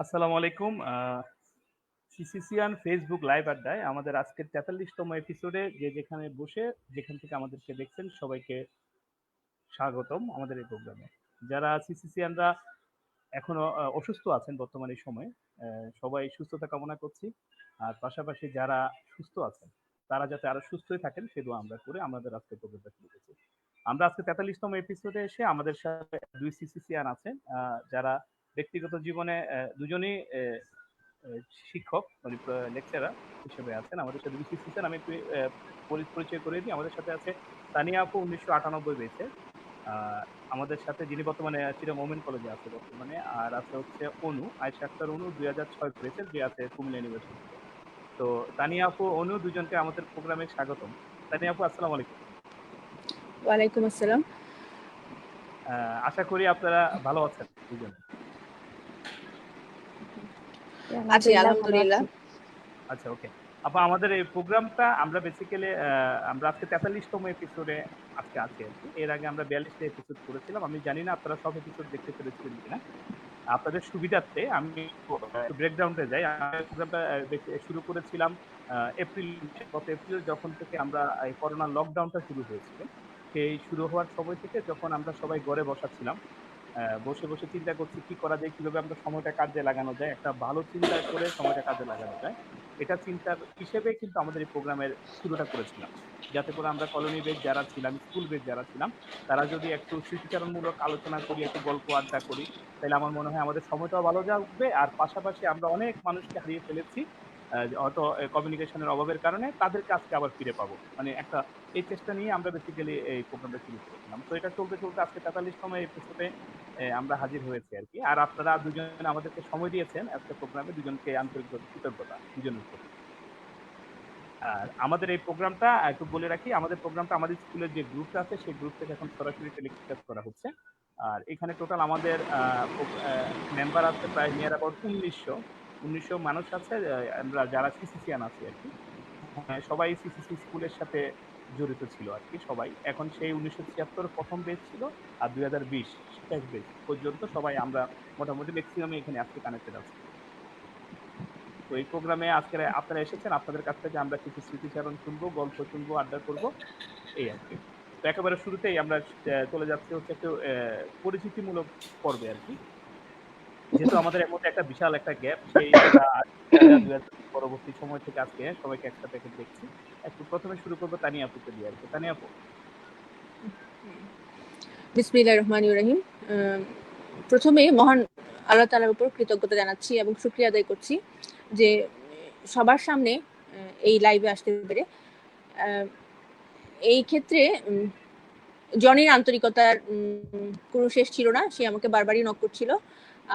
আসসালামু আলাইকুম। সিসিসিয়ান Facebook live আড্ডায় আমাদের আজকের ৪৩তম এপিসোডে যে যেখানে বসে যেখান থেকে আমাদেরকে দেখছেন সবাইকে স্বাগতম আমাদের এই প্রোগ্রামে। যারা সিসিসিয়ানরা এখনো অসুস্থ আছেন বর্তমান এই সময়ে, সবাই সুস্থতা কামনা করছি। আর পাশাপাশি যারা সুস্থ আছেন তারা যাতে আরো সুস্থই থাকেন সে দোয়া আমরা করে আমাদের আজকের প্রোগ্রামটা শুরু করছি। আমরা আজকে ৪৩তম এপিসোডে এসে আমাদের সাথে ২ সিসিসিয়ান আছেন, যারা ব্যক্তিগত জীবনে দুজনেই শিক্ষক মানে লেকচারার হিসেবে আছেন আমাদের সাথে বিসিএস স্যার। আমি একটু পরিচয় করে দিই। আমাদের সাথে আছে তানিয়া আপু ১৯৯৮ ব্যাচের। আহ, আমাদের সাথে যিনি বর্তমানে চিরাং ওমেন কলেজে আছে বর্তমানে। আর আছে হচ্ছে অনু আয়েশা আক্তার অনু ২০০৬ ব্যাচের, যে আছে কুমিল্লা ইউনিভার্সিটিতে। তো তানিয়া আপু অনু দুজনকে আমাদের প্রোগ্রামে স্বাগতম। তানিয়া আপু আসসালামু আলাইকুম। ওয়ালাইকুম আসসালাম। আশা করি আপনারা ভালো আছেন দুজনে। আছি আলহামদুলিল্লাহ। আচ্ছা, ওকে। আপা, আমাদের এই প্রোগ্রামটা আমরা বেসিক্যালি আমরা আজকে ৪৩তম এপিসোডে আজকে আছি আরকি। এর আগে আমরা ৪২টা এপিসোড করেছিলাম। আমি জানি না আপনারা সব এপিসোড দেখতে পেরেছিলেন কিনা। আপনাদের সুবিধার্থে আমি একটু ব্রেকগ্রাউন্ডে যাই। আমরা প্রোগ্রামটা শুরু করেছিলাম এপ্রিল মাসে। গত এপ্রিল যখন থেকে আমরা এই করোনা লকডাউনটা শুরু হয়েছিল। সেই শুরু হওয়ার সময় থেকে যখন আমরা সবাই ঘরে বসা ছিলাম, বসে, বসে চিন্তা করছি কি করা যায়, কিভাবে আমরা সময়টা কাজে লাগানো যায়। একটা ভালো চিন্তা করে সময়টা কাজে লাগানো যায়। এটা চিন্তার হিসেবে কিন্তু আমাদের এই প্রোগ্রামের শুরুটা করেছিলাম। যাতে করে আমরা কলোনি বেজ যারা ছিলাম, স্কুল বেজ যারা ছিলাম, তারা যদি একটু স্মৃতিচারণমূলক আলোচনা করি, একটু গল্প আড্ডা করি, তাহলে আমার মনে হয় আমাদের সময়টাও ভালো যাবে। আর পাশাপাশি আমরা অনেক মানুষকে হারিয়ে ফেলেছি হয়তো কমিউনিকেশনের অভাবের কারণে, তাদেরকে আজকে আবার ফিরে পাবো। মানে একটা এই চেষ্টা নিয়ে আমরা বেসিক্যালি এই প্রোগ্রামটা শুরু করেছিলাম। তো এটা চলতে, চলতে আজকে ৪৩তম এপিসোডে আমরা হাজির হয়েছি আরকি। আর আপনারা দুজন আমাদেরকে সময় দিয়েছেন আজকের প্রোগ্রামে। দুজনকে আন্তরিকভাবে কৃতজ্ঞতা দুজনের প্রতি। আর আমাদের এই প্রোগ্রামটা একটু বলে রাখি, আমাদের প্রোগ্রামটা আমাদের স্কুলের যে গ্রুপটা আছে সেই গ্রুপ থেকে এখন সরাসরি টেলিকাস্ট করা হচ্ছে। আর এখানে টোটাল আমাদের মেম্বার আছে প্রায় নিয়ার অ্যাবাউট ১৯০০ মানুষ আছে, আমরা যারা সিসিসিয়ান আছি আরকি। হ্যাঁ, সবাই সিসিসি স্কুলের সাথে জড়িত ছিল আরকি সবাই। এখন সেই ১৯৭৬ ১ম ব্যাচ ছিল আর ২০২০ শেষ ব্যাচ পর্যন্ত সবাই আমরা মোটামুটি ম্যাক্সিমাম এখানে আজকে কানেক্টেড আছি। তো এই প্রোগ্রামে আজকে আপনারা এসেছেন, আপনাদের কাছ থেকে আমরা কিছু স্মৃতিচারণ শুনবো, গল্প শুনবো, আড্ডা করব, এই আরকি। তো একেবারে শুরুতেই আমরা চলে যাচ্ছি হচ্ছে একটু পরিচিতিমূলক পর্বে আরকি। যেহেতু আমাদের এর মধ্যে একটা বিশাল একটা গ্যাপ, সেই আমরা ২০০০ পরবর্তী সময় থেকে আজকে সবাইকে একসাথে এখন দেখছি। একটু ১ম এ শুরু করব তানিয়া আপুকে দিয়ে আরকি। তানিয়া আপু। বিসমিল্লাহির রহমানির রহিম। প্রথমে মহান আল্লাহ তাআলার উপর কৃতজ্ঞতা জানাচ্ছি এবং শুকরিয়া আদায় করছি যে সবার সামনে এই লাইভে আসতে পেরে। এই ক্ষেত্রে জনির আন্তরিকতার কোনো শেষ ছিল না। সে আমাকে বারবারই নক করছিল।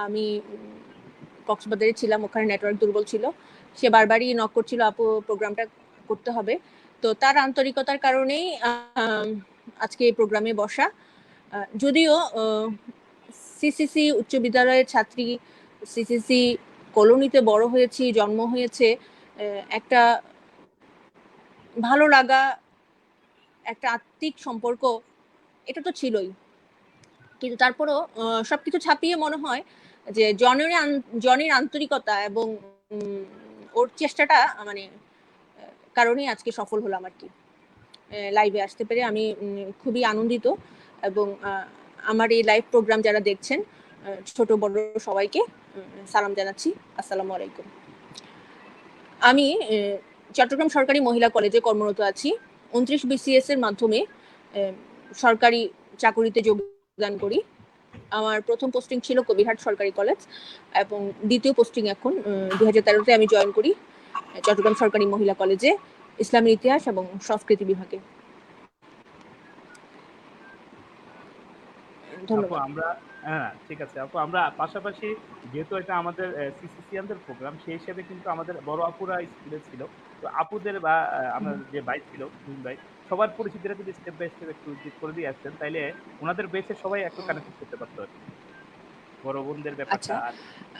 আমি কক্সবাজারে ছিলাম, ওখানে নেটওয়ার্ক দুর্বল ছিল। সে বারবারই নক করছিল, আপু প্রোগ্রামটা করতে হবে। তো তার আন্তরিকতার কারণেই আজকে এই প্রোগ্রামে বসা। যদিও সিসিসি উচ্চ বিদ্যালয়ের ছাত্রী, সিসিসি কলোনিতে বড় হয়েছি, জন্ম হয়েছে, একটা ভালো লাগা, একটা আত্মিক সম্পর্ক এটা তো ছিলই। কিন্তু তারপরও সবকিছু ছাপিয়ে মনে হয় যে জনির আন্তরিকতা এবং ওর চেষ্টাটা মানে কারণেই আজকে সফল হলাম আর কি। লাইভে আসতে পেরে আমি খুবই আনন্দিত এবং আমার এই লাইভ প্রোগ্রাম যারা দেখছেন ছোট বড় সবাইকে সালাম জানাচ্ছি। আসসালামু আলাইকুম। আমি চট্টগ্রাম সরকারি মহিলা কলেজে কর্মরত আছি। ২৯ বিসিএস এর মাধ্যমে সরকারি চাকুরিতে যোগদান করি। আমার প্রথম পোস্টিং ছিল কবিরহাট সরকারি কলেজ এবং দ্বিতীয় পোস্টিং এখন ২০১৩-তে আমি জয়েন করি চট্টগ্রাম সরকারি মহিলা কলেজে ইসলামের ইতিহাস এবং সংস্কৃতি বিভাগে। আপু ধন্যবাদ। আমরা ঠিক আছে আপু, আমরা পাশাপাশি যেহেতু এটা আমাদের সিসিসিয়ানদের প্রোগ্রাম, সেই হিসেবে কিন্তু আমাদের বড় আপুরা স্কুলে ছিল। তো আপুদের বা আমার যে ভাই ছিল তুহিন ভাই, সবার পরিচিতিটা যদি স্টেপ বাই স্টেপ একটু করে দিয়ে আসতেন, তাইলে ওনাদের বেসে সবাই একটু কানেক্ট করতে পারতো আরকি। বড় বোনদের ব্যাপারটা আচ্ছা, আর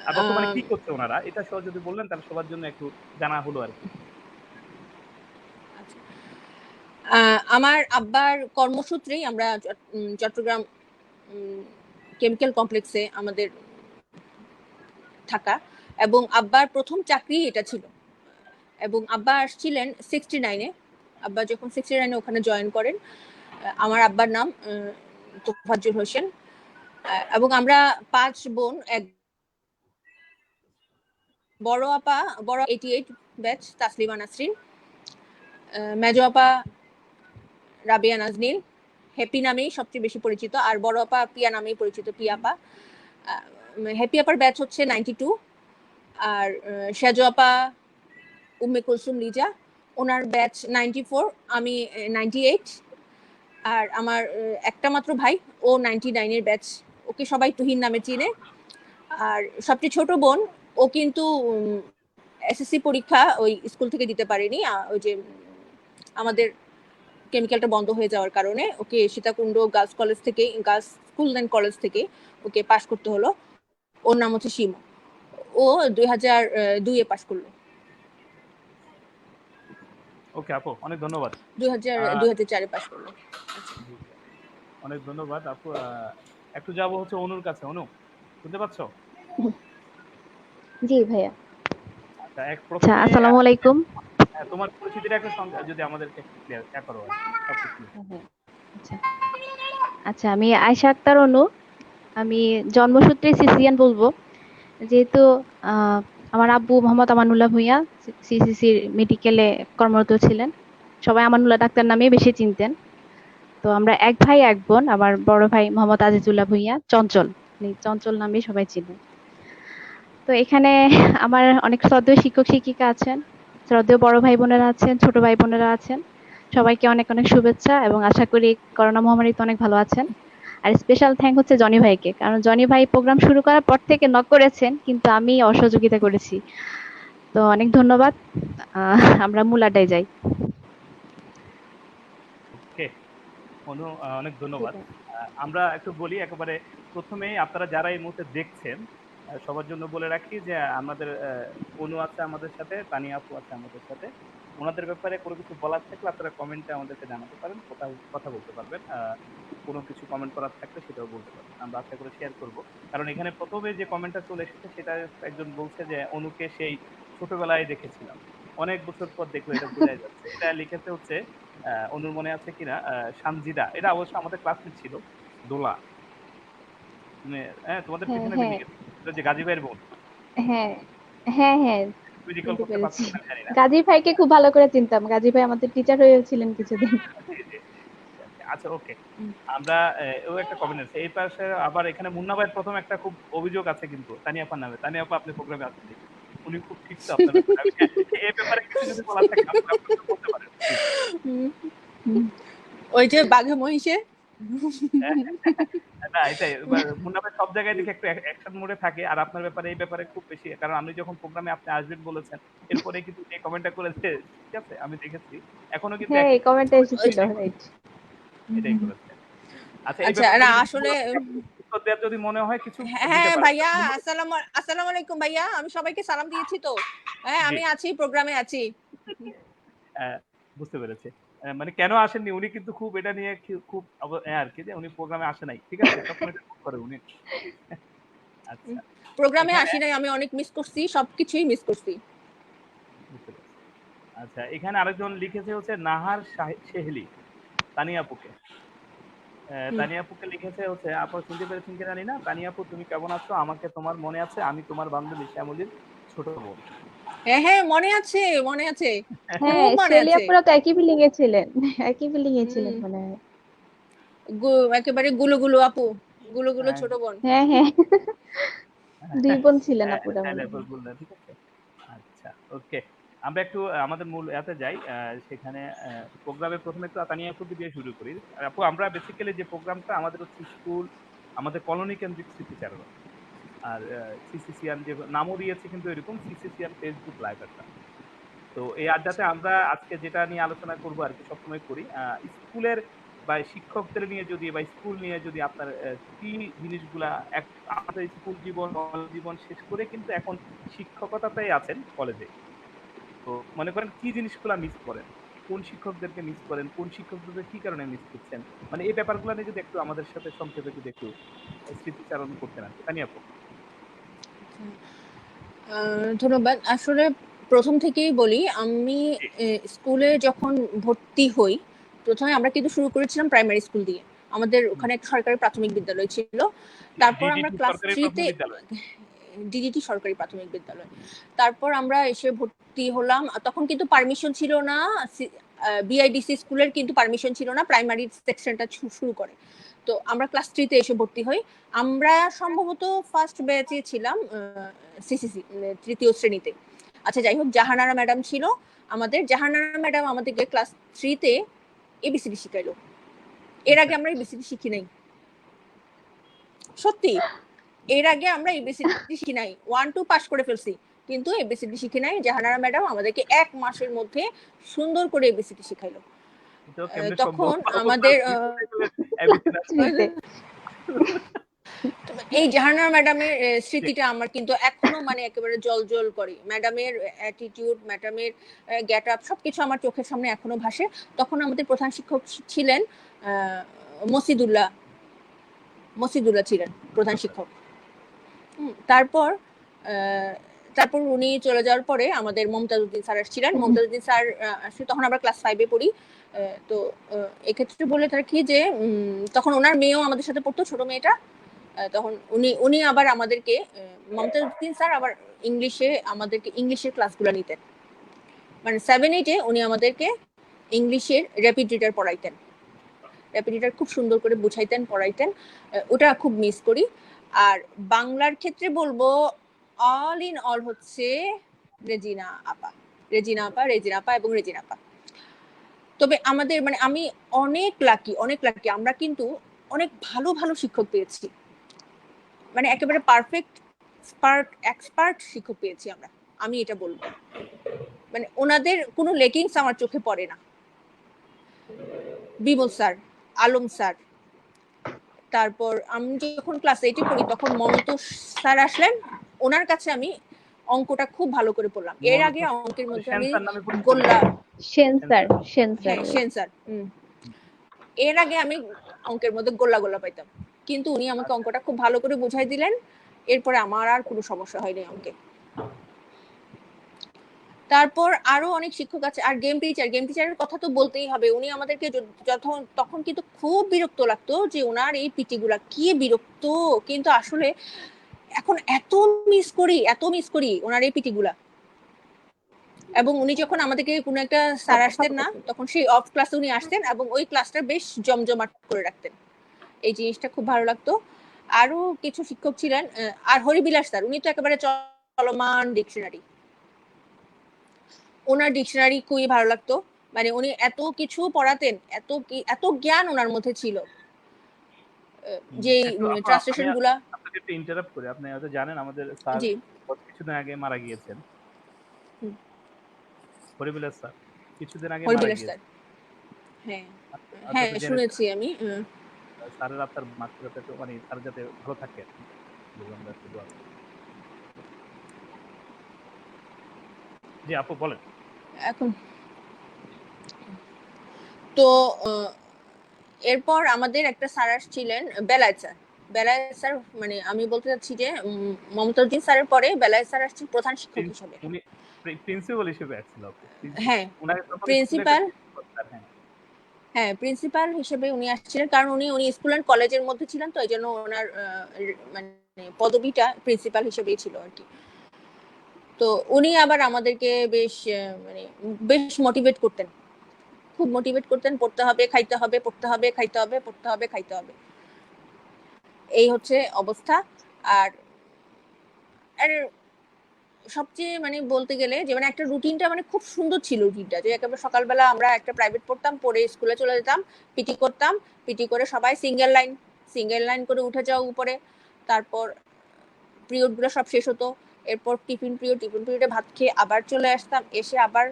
আর বর্তমানে কি করছে ওনারা, এটা সহ যদি বললেন তাহলে সবার জন্য একটু জানা হলো আরকি। আমার আব্বার কর্মসূত্রেই আমরা চট্টগ্রাম কেমিক্যাল কমপ্লেক্সে আমাদের থাকা। এবং আব্বার প্রথম চাকরি এটা ছিল। এবং আব্বা আসছিলেন 69-এ। আব্বা যখন 69-এ ওখানে জয়েন করেন, আমার আব্বার নাম তোফাজ্জল হোসেন। এবং আমরা 5 বোন, এক বড় আপা 88 ব্যাচ তাসলিমা নাসরিন, মেজো আপা রাবিয়া নাজনীন, হ্যাপি নামেই সবচেয়ে বেশি পরিচিত, আর বড় আপা পিয়া নামেই পরিচিত, পিয়া আপা। হ্যাপি আপার ব্যাচ হচ্ছে 92, আর সেজো আপা উম্মে কুলসুম লিজা, ওনার ব্যাচ 94, আমি 98। আর আমার একটা মাত্র ভাই, ও 99-এর ব্যাচ, ওকে সবাই তুহিন নামে চিনে। আর সবচেয়ে ছোট বোন, ও কিন্তু এসএসসি পরীক্ষা ওই স্কুল থেকে দিতে পারেনি, ওই যে আমাদের কেমিক্যালটা বন্ধ হয়ে যাওয়ার কারণে ওকে সীতাকুণ্ড গার্লস কলেজ থেকে, গার্লস স্কুল অ্যান্ড কলেজ থেকে ওকে পাশ করতে হলো। ওর নাম হচ্ছে সীমা, ও 2002-এ পাশ করলো। ওকে আপু, অনেক ধন্যবাদ। 2004-এ পাশ করলো। অনেক ধন্যবাদ আপু। একটু যাবো হচ্ছে অনুর কাছে। অনু, শুনতে পাচ্ছ? জি ভাইয়া। আচ্ছা, আচ্ছা, প্রথমে আসসালামু আলাইকুম। তোমার পরিচিতির একটা যদি আমাদেরকে ক্লিয়ার করো আর কি, সবকিছু। হ্যাঁ, আচ্ছা আচ্ছা, আমি আয়েশা আক্তার অনু। আমি জন্মসূত্রে সিসিয়ান বলবো, যেহেতু আমার আব্বু মোহাম্মদ আমানুল্লাহ ভূঁইয়া সিসিসির মেডিকেলে কর্মরত ছিলেন। সবাই আমানুল্লাহ ডাক্তার নামেই বেশি চিনতেন। তো আমরা এক ভাই এক বোন। আমার বড় ভাই মোহাম্মদ আজিজুল্লাহ ভূঁইয়া, চঞ্চল, চঞ্চল নামেই সবাই চিনেন। তো এখানে আমার অনেক শ্রদ্ধেয় শিক্ষক শিক্ষিকা আছেন, শ্রদ্ধেয় বড় ভাই বোনেরা আছেন, ছোট ভাই বোনেরা আছেন। সবাইকে অনেক অনেক শুভেচ্ছা, এবং আশা করি করোনা মহামারীতে অনেক ভালো আছেন। আর স্পেশাল থ্যাঙ্ক হচ্ছে জনি ভাইকে, কারণ জনি ভাই প্রোগ্রাম শুরু করার পর থেকে নক করেছেন, কিন্তু আমি অসহযোগিতা করেছি। তো অনেক ধন্যবাদ। আমরা মূল আড্ডায় যাই। ওকে অনু, অনেক জি ধন্যবাদ। ভাই। আমরা একটু বলি একেবারে প্রথমেই, আপনারা যারা এই মুহূর্তে দেখছেন সবার জন্য বলে রাখি যে আমাদের অনু আছে আমাদের সাথে, তানিয়া আপু আছে আমাদের সাথে। ওনাদের ব্যাপারে কোনো কিছু বলার থাকলে আপনারা কমেন্টে আমাদেরকে জানাতে পারেন, কথা বলতে পারবেন। কোনো কিছু কমেন্ট করার থাকলে সেটাও বলতে পারেন, আমরা আশা করে শেয়ার করব। কারণ এখানে প্রথমে যে কমেন্টটা চলে এসেছে সেটা একজন বলছে যে অনুকে সেই ছোটবেলায় দেখেছিলাম, অনেক বছর পর দেখলো, এটা বোঝা যাচ্ছে। এটা লিখেছে হচ্ছে অনুর মনে আছে কিনা সানজিদা, এটা অবশ্য আমাদের ক্লাসমেট ছিল, দোলা। তুমি তোমাদের হ্যাঁ পিছনে হ্যাঁ বিল্ডিং এর, এটা যে গাজী ভাইয়ের বোন। হ্যাঁ হ্যাঁ হ্যাঁ, তুমি রিকল চিনতে করতে পারছো পেরেছি। কিনা জানি না। গাজী ভাইকে খুব ভালো করে চিনতাম, গাজী ভাই আমাদের টিচার হয়েছিলেন কিছুদিন। জি, জি, জি। আচ্ছা ওকে, আমরা ও একটা কমেন্ট আছে এই পাশে। আবার এখানে মুন্না ভাইয়ের প্রথম একটা খুব অভিযোগ আছে কিন্তু তানিয়া আপার নামে। তানিয়া আপা, আপনি প্রোগ্রামে আসেননি, উনি খুব ঠিক তো আপনার ব্যাপারে। এই ব্যাপারে কিছু যদি বলার থাকে আপনারা বলতে পারেন প্লিজ। ওই যে বাঘে মহিষে। না এটাই, মুন্না ভাই সব জায়গায় দেখে একটু অ্যাকশন মোডে থাকে, আর আপনার ব্যাপারে এই ব্যাপারে খুব বেশি, কারণ আমি যখন প্রোগ্রামে আপনি আসবেন বলেছেন, এরপরে কিন্তু এই কমেন্টটা করেছে, ঠিক আছে আমি দেখেছি, এখনো কিন্তু হ্যাঁ, একই এই কমেন্টটা এসেছিল, এটাই রাইট। এটাই করেছে। আচ্ছা, এই আচ্ছা, ব্যাপারে না যদি কিছু আসলে বলার থাকে, উত্তর দেওয়ার যদি মনে হয় কিছু দিতে হ্যাঁ পারেন। ভাইয়া, আসসালামু আলাইকুম ভাইয়া, আমি সবাইকে সালাম দিয়েছি তো। হ্যাঁ, জি, আমি আছি, প্রোগ্রামে আছি। আহ, বুঝতে পেরেছি। মানে কেন আসেননি উনি কিন্তু খুব এটা নিয়ে খুব আর কি, যে উনি প্রোগ্রামে আসে নাই, ঠিক আছে, সবসময় এটা করে উনি। আচ্ছা, প্রোগ্রামে এখানে আসি নাই, আমি অনেক মিস করছি, সবকিছুই মিস করছি। বুঝতে পেরেছি। আচ্ছা, এখানে আরেকজন লিখেছে হচ্ছে নাহার সেহলি, তানিয়া আপুকে। তানিয়া আপুকে লিখেছে হচ্ছে, আপু শুনতে পেরেছেন কি জানি না, তানিয়া আপু তুমি কেমন আছো, আমাকে তোমার মনে আছে, আমি তোমার বান্ধবী শ্যামলীর ছোট বোন। হ্যাঁ হ্যাঁ, মনে আছে, মনে আছে, হ্যাঁ, খুব মনে শেলি আছে। আপুরা তো একই বিল্ডিং এ ছিলেন, একই বিল্ডিং এ ছিলেন মনে হয়। একেবারে গুলো গুলো আপু, গুলো গুলো হ্যাঁ, ছোট বোন। হ্যাঁ হ্যাঁ, দুই বোন ছিলেন আপুরা হ্যাঁ, মনে হয়। তারপর বললেন, ঠিক আছে। আচ্ছা ওকে, আমরা একটু আমাদের মূল এতে যাই। সেখানে প্রোগ্রামে প্রথমে একটু তানিয়া আপুকে দিয়ে শুরু করি। আর আপু, আমরা বেসিক্যালি যে প্রোগ্রামটা আমাদের হচ্ছে স্কুল, আমাদের কলোনি কেন্দ্রিক স্মৃতিচারণ। আর সিসিসিয়ান যে নামও দিয়েছে কিন্তু এরকম, সিসিসিয়ান ফেসবুক লাইভ একটা। তো এই আড্ডাতে আমরা আজকে যেটা নিয়ে আলোচনা করবো আর কি, সবসময় করি স্কুলের বা শিক্ষকদের নিয়ে, যদি বা স্কুল নিয়ে যদি আপনার কি জিনিসগুলা, আমাদের স্কুল জীবন কলেজ জীবন শেষ করে কিন্তু এখন শিক্ষকতাতেই আছেন কলেজে, তো মনে করেন কি জিনিসগুলা মিস করেন, কোন শিক্ষকদেরকে মিস করেন, কোন শিক্ষকদের কি কারণে মিস করছেন, মানে এই ব্যাপারগুলো নিয়ে যদি একটু আমাদের সাথে সংক্ষেপে যদি একটু স্মৃতিচারণ করতেন আর কি, তানি আপু। ধন্যবাদ। আসলে প্রথম থেকেই বলি, আমি জি। স্কুলে যখন ভর্তি হই, প্রথমে আমরা কিন্তু শুরু করেছিলাম প্রাইমারি স্কুল দিয়ে। আমাদের হুম। ওখানে একটা সরকারি প্রাথমিক বিদ্যালয় ছিল। তারপর আমরা ডিডিটি ক্লাস সরকারি 3 তে প্রাথমিক বিদ্যালয়। ডিডিটি সরকারি প্রাথমিক বিদ্যালয়। তারপর আমরা এসে ভর্তি হলাম। তখন কিন্তু পারমিশন ছিল না, বিআইডিসি স্কুলের কিন্তু পারমিশন ছিল না প্রাইমারি সেকশনটা শুরু করে। তো আমরা ক্লাস 3 তে এসে ভর্তি হই। আমরা সম্ভবত ফার্স্ট ব্যাচে ছিলাম সিসিসি, তৃতীয় শ্রেণীতে। আচ্ছা যাই হোক, জাহানারা ম্যাডাম ছিল আমাদের। জাহানারা ম্যাডাম আমাদেরকে ক্লাস 3 তে এবিসিডি শিখাইলো। এর আগে আমরা এবিসিডি শিখি নাই। সত্যি, এর আগে আমরা এবিসিডি শিখি নাই। 1-2 পাস করে ফেলছি, কিন্তু এবিসিডি শিখি নাই। জাহানারা ম্যাডাম আমাদেরকে 1 মাসের মধ্যে সুন্দর করে এবিসিডি শিখাইলো। এটাও কেমনে সম্ভব? তখন অবস্থার আমাদের ভিতরে এবিসি না নিতে। এই জাহানারা ম্যাডামের জি। স্মৃতিটা আমার কিন্তু এখনো মানে একেবারে জল করে। ম্যাডামের অ্যাটিটিউড, ম্যাডামের গেট আপ সবকিছু আমার চোখের সামনে এখনো ভাসে। তখন আমাদের প্রধান শিক্ষক ছিলেন মসিদুল্লাহ ছিলেন প্রধান আচ্ছা। শিক্ষক। তারপর তারপর উনি চলে যাওয়ার পরে আমাদের মমতাজ উদ্দিন স্যার আসছিলেন। মমতাজ উদ্দিন স্যার আসলে তখন আমরা ক্লাস 5 এ পড়ি। তো এক্ষেত্রে বলে থাকি যে তখন ওনার মেয়েও আমাদের সাথে পড়তো, ছোট মেয়েটা। তখন উনি আবার আমাদেরকে মমতাজ উদ্দিন স্যার আবার আমাদেরকে ইংলিশের ক্লাসগুলো নিতেন। মানে 7-8 এ উনি আমাদেরকে ইংলিশের র্যাপিড রিডার পড়াইতেন। র্যাপিড রিডার খুব সুন্দর করে বুঝাইতেন, পড়াইতেন। ওটা খুব মিস করি। আর বাংলার ক্ষেত্রে বলবো অল ইন অল হচ্ছে রেজিনা আপা এবং রেজিনা আপা। তবে আমাদের মানে আমি অনেক লাকি আমরা কিন্তু অনেক ভালো শিক্ষক পেয়েছি। মানে একেবারে পারফেক্ট এক্সপার্ট শিক্ষক পেয়েছি আমরা। আমি এটা বলবো, মানে ওনাদের কোনো লেকিংস আমার চোখে পড়ে না। বিমল স্যার, আলম স্যার, তারপর আমি যখন ক্লাস 8 এ পড়ি তখন মনত স্যার আসলেন। ওনার কাছে আমি অঙ্কটা খুব ভালো করে পড়লাম। এর আগে অঙ্কের মধ্যে সেন আমি স্যার নামে পরিচিত গোল্লা, সেন স্যার। হ্যাঁ সেন স্যার, এর আগে আমি অঙ্কের মধ্যে গোল্লা পাইতাম, কিন্তু উনি আমাকে অঙ্কটা খুব ভালো করে বুঝাই দিলেন। এরপরে আমার আর কোনো সমস্যা হয়নি অঙ্কে। তারপর আরো অনেক শিক্ষক আছে। আর গেম টিচারের কথা তো বলতেই হবে। উনি আমাদেরকে তখন কিন্তু খুব বিরক্ত লাগতো যে ওনার এই পিটি গুলা কি বিরক্ত, কিন্তু আসলে এখন এত মিস করি ওনার এই পিটি গুলা। এবং উনি যখন আমাদেরকে কোনো একটা স্যার আসতেন না, তখন সেই অফ ক্লাসে উনি আসতেন এবং ওই ক্লাসটা বেশ জমজমাট করে রাখতেন। এই জিনিসটা খুব ভালো লাগতো। আরো কিছু শিক্ষক ছিলেন, আর হরিবিলাস স্যার, উনি তো একেবারে চলমান ডিকশনারি। ওনার ডিকশনারি খুবই ভালো লাগতো। মানে উনি এত কিছু পড়াতেন, এত জ্ঞান ওনার মধ্যে ছিল, যে ট্রান্সলেশন গুলা। আপনাকে একটু ইন্টারাপ্ট করি। আপনি হয়তো জানেন আমাদের স্যার জি, কিছুদিন আগে মারা গিয়েছেন। হরিবিলাস স্যার কিছুদিন আগে মারা হরিবিলাস স্যার, গিয়েছেন। হ্যাঁ আপনি হ্যাঁ তো জেনেছেন। শুনেছি আমি। স্যারের আত্মার মাগফিরাতে তো মানে স্যার যাতে ভালো থাকে আর কি। আমরা একটু দোয়া করি। জি আপু বলেন। এখন তো এরপর আমাদের একটা স্যার আসছিলেন, বেলায়েত স্যার। মানে আমি বলতে চাচ্ছি যে মমতাজুদ্দিন স্যারের পরে বেলায়েত স্যার আসছেন প্রধান শিক্ষক হিসেবে। উনি প্রিন্সিপাল হিসেবে আসছিল আপু। হ্যাঁ, উনার তখন স্কুলে একটা প্রিন্সিপাল, হ্যাঁ। হ্যাঁ প্রিন্সিপাল হিসেবে উনি আসছিলেন, কারণ উনি স্কুল অ্যান্ড কলেজের মধ্যে ছিলেন, তো এই জন্য ওনার মানে পদবিটা প্রিন্সিপাল হিসেবেই ছিল আর কি। তো উনি আবার আমাদেরকে বেশ মোটিভেট করতেন, খুব মোটিভেট করতেন। পড়তে হবে, খাইতে হবে, পড়তে হবে, খাইতে হবে, পড়তে হবে, খাইতে হবে, এই হচ্ছে অবস্থা। আর সবচেয়ে মানে বলতে গেলে যে মানে একটা রুটিনটা মানে খুব সুন্দর ছিল। রুটিনটা যে একেবারে সকালবেলা আমরা একটা প্রাইভেট পড়তাম, পড়ে স্কুলে চলে যেতাম, পিটি করতাম, পিটি করে সবাই সিঙ্গেল লাইন করে উঠে যাও উপরে। তারপর পিরিয়ড গুলো সব শেষ হতো। এরপর টিফিন পিরিয়ডে ভাত খেয়ে আবার চলে আসতাম, এসে আবার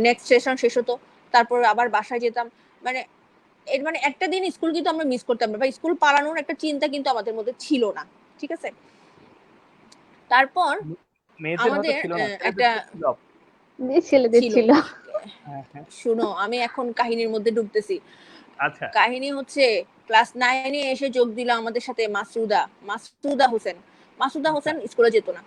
নেক্সট সেশন শেষ হতো, তারপর আবার বাসায় যেতাম। মানে এর মানে একটা দিন স্কুল কিন্তু আমরা মিস করতাম না, বা স্কুল পালানোর একটা চিন্তা কিন্তু আমাদের মধ্যে ছিল না, ঠিক আছে। তারপর মেয়েদের হয়তো আমাদের ছিল না, একটা ছিল। ছেলেদের ছিল। হ্যাঁ, হ্যাঁ। শুনো, আমি এখন কাহিনীর মধ্যে ঢুকতেছি। আচ্ছা। কাহিনী হচ্ছে ক্লাস 9 এ এসে যোগ দিল আমাদের সাথে মাসুদা হোসেন। মাসুদা আচ্ছা হোসেন স্কুলে যেত না।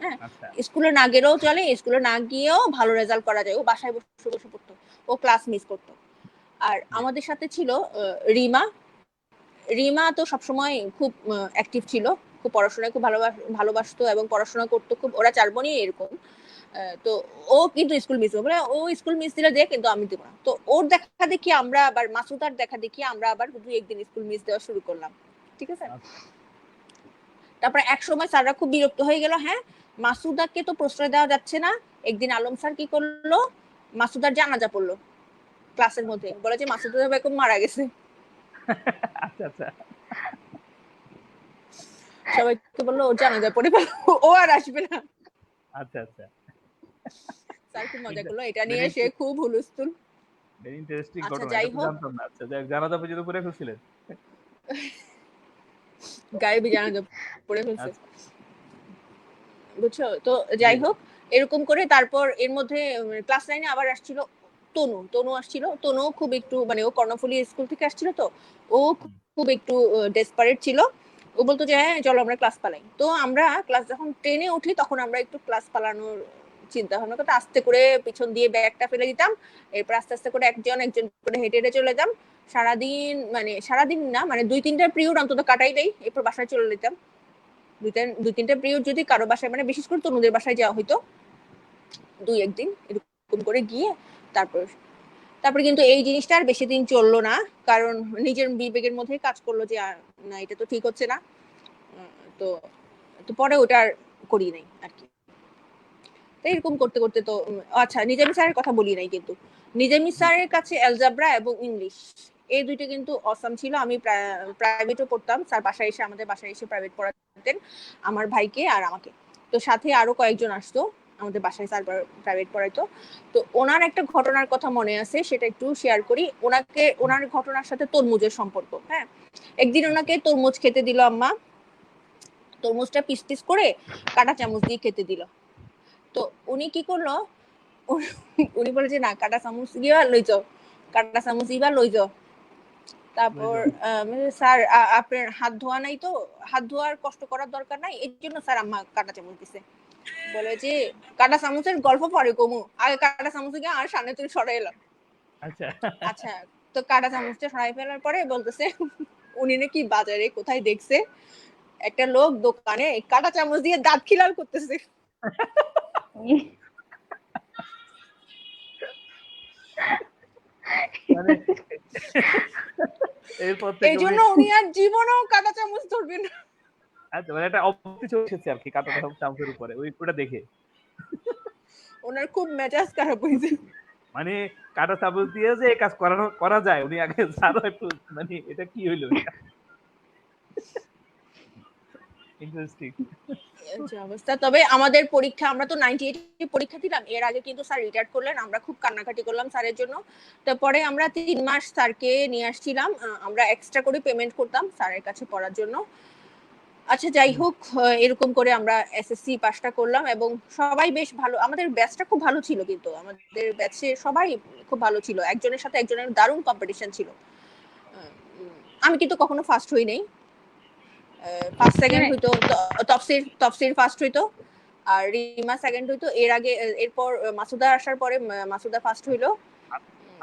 হ্যাঁ, আচ্ছা স্কুলে না গেলেও চলে, স্কুলে না গিয়েও ভালো রেজাল্ট করা যায়, ও বাসায় বসে বসে পড়তো, ও ক্লাস মিস করতো। আর জি আমাদের সাথে ছিল রিমা। রিমা তো সবসময় খুব অ্যাক্টিভ ছিল, খুব পড়াশোনায় খুব ভালোবাসতো এবং পড়াশোনা করতো খুব। ওরা 4 বোনই এরকম। তো ও কিন্তু স্কুল মিস বলে, ও স্কুল মিস দিলে দেয় কিন্তু আমি দিব না। তো ওর দেখা দেখি আমরা আবার, মাসুদার দেখা দেখি আমরা আবার দুই একদিন স্কুল মিস দেওয়া শুরু করলাম। ঠিক আছে, আচ্ছা তারপরে এক সময় স্যাররা খুব বিরক্ত হয়ে গেল। হ্যাঁ, মাসুদাকে তো প্রশ্রয় দেওয়া যাচ্ছে না। একদিন আলম স্যার কি করলো, মাসুদার জানাজা পড়লো ক্লাসের মধ্যে, বলে যে মাসুদা বেগম মারা গেছে। আচ্ছা আচ্ছা সবাইকে বললো ওর জানাজা পড়ে ফেলো, ও আর আসবে না। আচ্ছা আচ্ছা স্যার খুব মজা করলো এটা নিয়ে, ভেরি সে খুব হুলস্থুল। ভেরি ইন্টারেস্টিং আচ্ছা ঘটনা, যাই এটা তো হোক, জানতাম না। আচ্ছা যাই হোক, জানাজা পর্যন্ত করে ফেলছিলেন। গায়েবী জানাজা পড়ে ফেলছে, আচ্ছা বুঝছো তো। জি যাই হোক, এরকম করে তারপর এর মধ্যে ক্লাস 9-এ আবার আসছিল তনু। তনু আসছিল, তনু খুব একটু মানে, ও কর্ণফুলী স্কুল থেকে আসছিল, তো ও হুম, খুব একটু ডেসপারেট ছিল। ও বলতো যে হ্যাঁ চলো আমরা ক্লাস পালাই। তো আমরা ক্লাস যখন 10-এ উঠি তখন আমরা একটু ক্লাস পালানোর চিন্তা ভাবনা করতে, আস্তে করে পিছন দিয়ে ব্যাগটা ফেলে দিতাম, এরপর আস্তে আস্তে করে একজন একজন করে হেঁটে হেঁটে চলে যেতাম। সারাদিন মানে সারাদিন না মানে 2-3টা পিরিয়ড অন্তত কাটাই দেই, এরপর বাসায় চলে যেতাম। 2-3টা পিরিয়ড যদি কারো বাসায়, মানে বিশেষ করে তনুদের বাসায় যাওয়া হইতো 2-1 দিন এরকম করে গিয়ে, তারপর তারপরে কিন্তু এই জিনিসটা আর বেশি দিন চললো না, কারণ নিজের বিবেকের মধ্যে কাজ করলো যে না এটা তো ঠিক হচ্ছে না। তো তো পরে ওটা আর করি নাই আর কি। তো এরকম করতে করতে তো আচ্ছা, নিজামী স্যারের কথা বলি নাই কিন্তু। নিজামী স্যারের কাছে অ্যালজাবরা এবং ইংলিশ এই দুইটা কিন্তু অসাম ছিল। আমি প্রাইভেটও পড়তাম, স্যার বাসায় এসে আমাদের বাসায় এসে প্রাইভেট পড়াতেন আমার ভাইকে আর আমাকে। তো সাথে আরো কয়েকজন আসতো আমাদের বাসায়, স্যার প্রাইভেট পড়াইতো। তো ওনার একটা ঘটনার কথা মনে আছে, সেটা একটু শেয়ার করি। ওনার ঘটনার সাথে তরমুজের সম্পর্ক। হ্যাঁ, একদিন আচ্ছা ওনাকে তরমুজ খেতে দিল আম্মা, তরমুজটা পিস পিস করে কাঁটা চামচ দিয়ে খেতে দিল। তো উনি কি করলো, উনি বলে যে না কাঁটা চামচ গিয়ে লইছ, কাঁটা চামচ ইবার লইছ। লয়ে তারপর যাও। স্যার আপনার হাত ধোয়া নাই তো, হাত ধোয়ার কষ্ট করার দরকার নাই, এর জন্য স্যার আম্মা কাঁটা চামচ দিছে। বলে যে কাঁটা চামচের গল্প পরে কমু, আগে কাঁটা চামচ গিয়ে আর সামনে তুই সরাই এলাম। আচ্ছা আচ্ছা, তো কাঁটা চামচটা সরাই ফেলার পরে বলতেছে উনি নাকি বাজারে কোথায় দেখছে একটা লোক দোকানে কাঁটা চামচ দিয়ে দাঁত খিলাল করতেছে। মানে এরপর থেকে এই উনি জন্য উনি আর জীবনেও কাঁটা চামচ ধরবেন না। আচ্ছা মানে একটা অভক্তি চলে এসেছে আর কি কাঁটা চামচের উপরে ওটা দেখে। ওনার খুব মেজাজ খারাপ হয়েছে। মানে কাঁটা চামচ দিয়ে যে এই কাজ করা যায়, উনি আগে জানো একটু, মানে এটা কি হইলো এটা, ইন্টারেস্টিং। আচ্ছা অবস্থা। তবে আমাদের পরীক্ষা, আমরা তো 98 পরীক্ষা দিলাম, এর আগে কিন্তু স্যার রিটায়ার করলেন, আমরা খুব কান্নাকাটি করলাম স্যারের জন্য। তারপরে আমরা 3 মাস স্যারকে নিয়ে আসছিলাম, আমরা এক্সট্রা করে পেমেন্ট করতাম স্যারের কাছে পড়ার জন্য। আচ্ছা যাই হোক, এরকম করে আমরা এসএসসি পাসটা করলাম এবং সবাই বেশ ভালো, আমাদের ব্যাচটা খুব ভালো ছিল, কিন্তু আমাদের ব্যাচে সবাই খুব ভালো ছিল, একজনের সাথে একজনের দারুণ কম্পিটিশন ছিল। আমি কিন্তু কখনো ফার্স্ট হই নাই, ফার্স্ট সেকেন্ড মানে হইতো, তফসির ফার্স্ট হইতো, আর রিমা সেকেন্ড হইতো। এর আগে এরপর মাসুদা আসার পরে মাসুদা ফার্স্ট হইলো,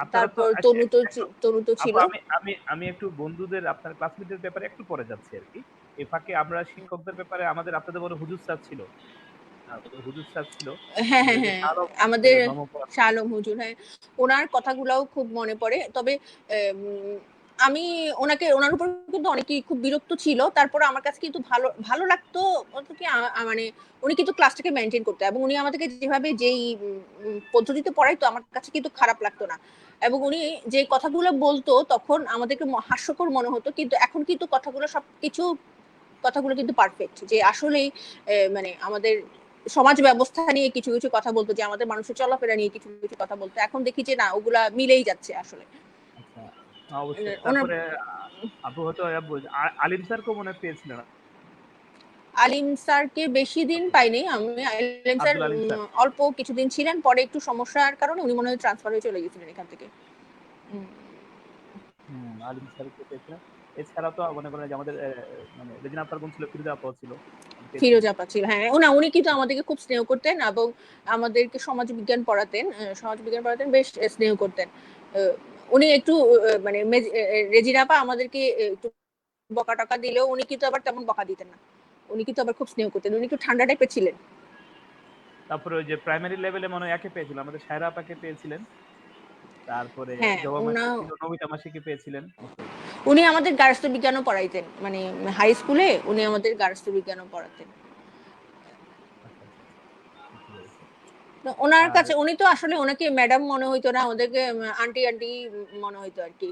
আপনারা তো তারপর আচ্ছা, একটু তনু তো আপু ছিল। আমি আমি আমি একটু বন্ধুদের আপনার ক্লাসমেটদের ব্যাপারে একটু পরে যাচ্ছি আর কি। এই ফাঁকে আমরা শিক্ষকদের ব্যাপারে আমাদের আপনাদের বড় হুজুর স্যার ছিল। হুজুর স্যার ছিল। হ্যাঁ হ্যাঁ আমাদের যে হ্যাঁ, শাহ আলম আমাদের মামা পড়াতেন। শাহ আলম হুজুর, হ্যাঁ ওনার কথাগুলাও খুব মনে পড়ে। তবে আমি ওনার উপর কিন্তু অনেকেই খুব বিরক্ত ছিল, তারপর আমার কাছে কিন্তু ভালো ভালো লাগতো। কি মানে উনি কিন্তু ক্লাসটাকে মেনটেন করতো এবং উনি আমাদেরকে যেভাবে যেই পদ্ধতিতে পড়াইতো আমার কাছে কিন্তু খারাপ লাগতো না। এবং উনি যে কথাগুলো বলতো তখন আমাদেরকে হাস্যকর মনে হতো, কিন্তু এখন কিন্তু কথাগুলো কিন্তু পারফেক্ট, যে আসলেই মানে আমাদের সমাজ ব্যবস্থা নিয়ে কিছু কিছু কথা বলতো, যে আমাদের মানুষের চলাফেরা নিয়ে কিছু কিছু কথা বলতো, এখন দেখি যে না ওগুলা মিলেই যাচ্ছে আসলে। আচ্ছা অবশ্যই। ওনার তারপরে আপু হয়তো আলিম স্যারকেও মনে হয় পেয়েছিলেন। আলিম স্যারকে বেশি দিন পাইনি আমি। আলিম স্যার আব্দুল আলিম স্যার। অল্প কিছুদিন ছিলেন, পরে একটু সমস্যার কারণে উনি মনে হয় ট্রান্সফার হয়ে চলে গেছিলেন এখান থেকে। আলিম স্যারকে পেয়েছিলেন। এছাড়াও তো মনে করেন যে আমাদের মানে রেজিনা আক্তার বোন ছিল, ফিরোজা আপাও ছিল, আমি পেয়েছি। ফিরোজ আপা ছিল, হ্যাঁ উনি কিন্তু আমাদেরকে খুব স্নেহ করতেন এবং আমাদেরকে সমাজবিজ্ঞান পড়াতেন, বেশ স্নেহ করতেন। উনি একটু মানে রেজিনা আপা আমাদেরকে একটু বকা টকা দিলেও উনি কিন্তু আবার তেমন বকা দিতেন না, উনি কিন্তু আবার খুব স্নেহ করতেন, উনি একটু ঠান্ডা টাইপের ছিলেন। তারপরে ওই যে প্রাইমারি লেভেলে মনে হয় একে পেয়েছিল, আমাদের সায়রা আপাকে পেয়েছিলেন, তারপরে হ্যাঁ জবা উনা মাসি ছিল, নমিতা মাসিকে পেয়েছিলেন। উনি আমাদের গার্হস্থ্য বিজ্ঞানও পড়াইতেন, মানে হাই স্কুলে উনি আমাদের গার্হস্থ্য বিজ্ঞানও পড়াতেন। আচ্ছা আচ্ছা আচ্ছা, বুঝতে পেরেছি। ওনার আর কাছে উনি তো আসলে ওনাকে ম্যাডাম মনে হইতো না, ওদেরকে আন্টি আন্টি মনে হইতো আর কি।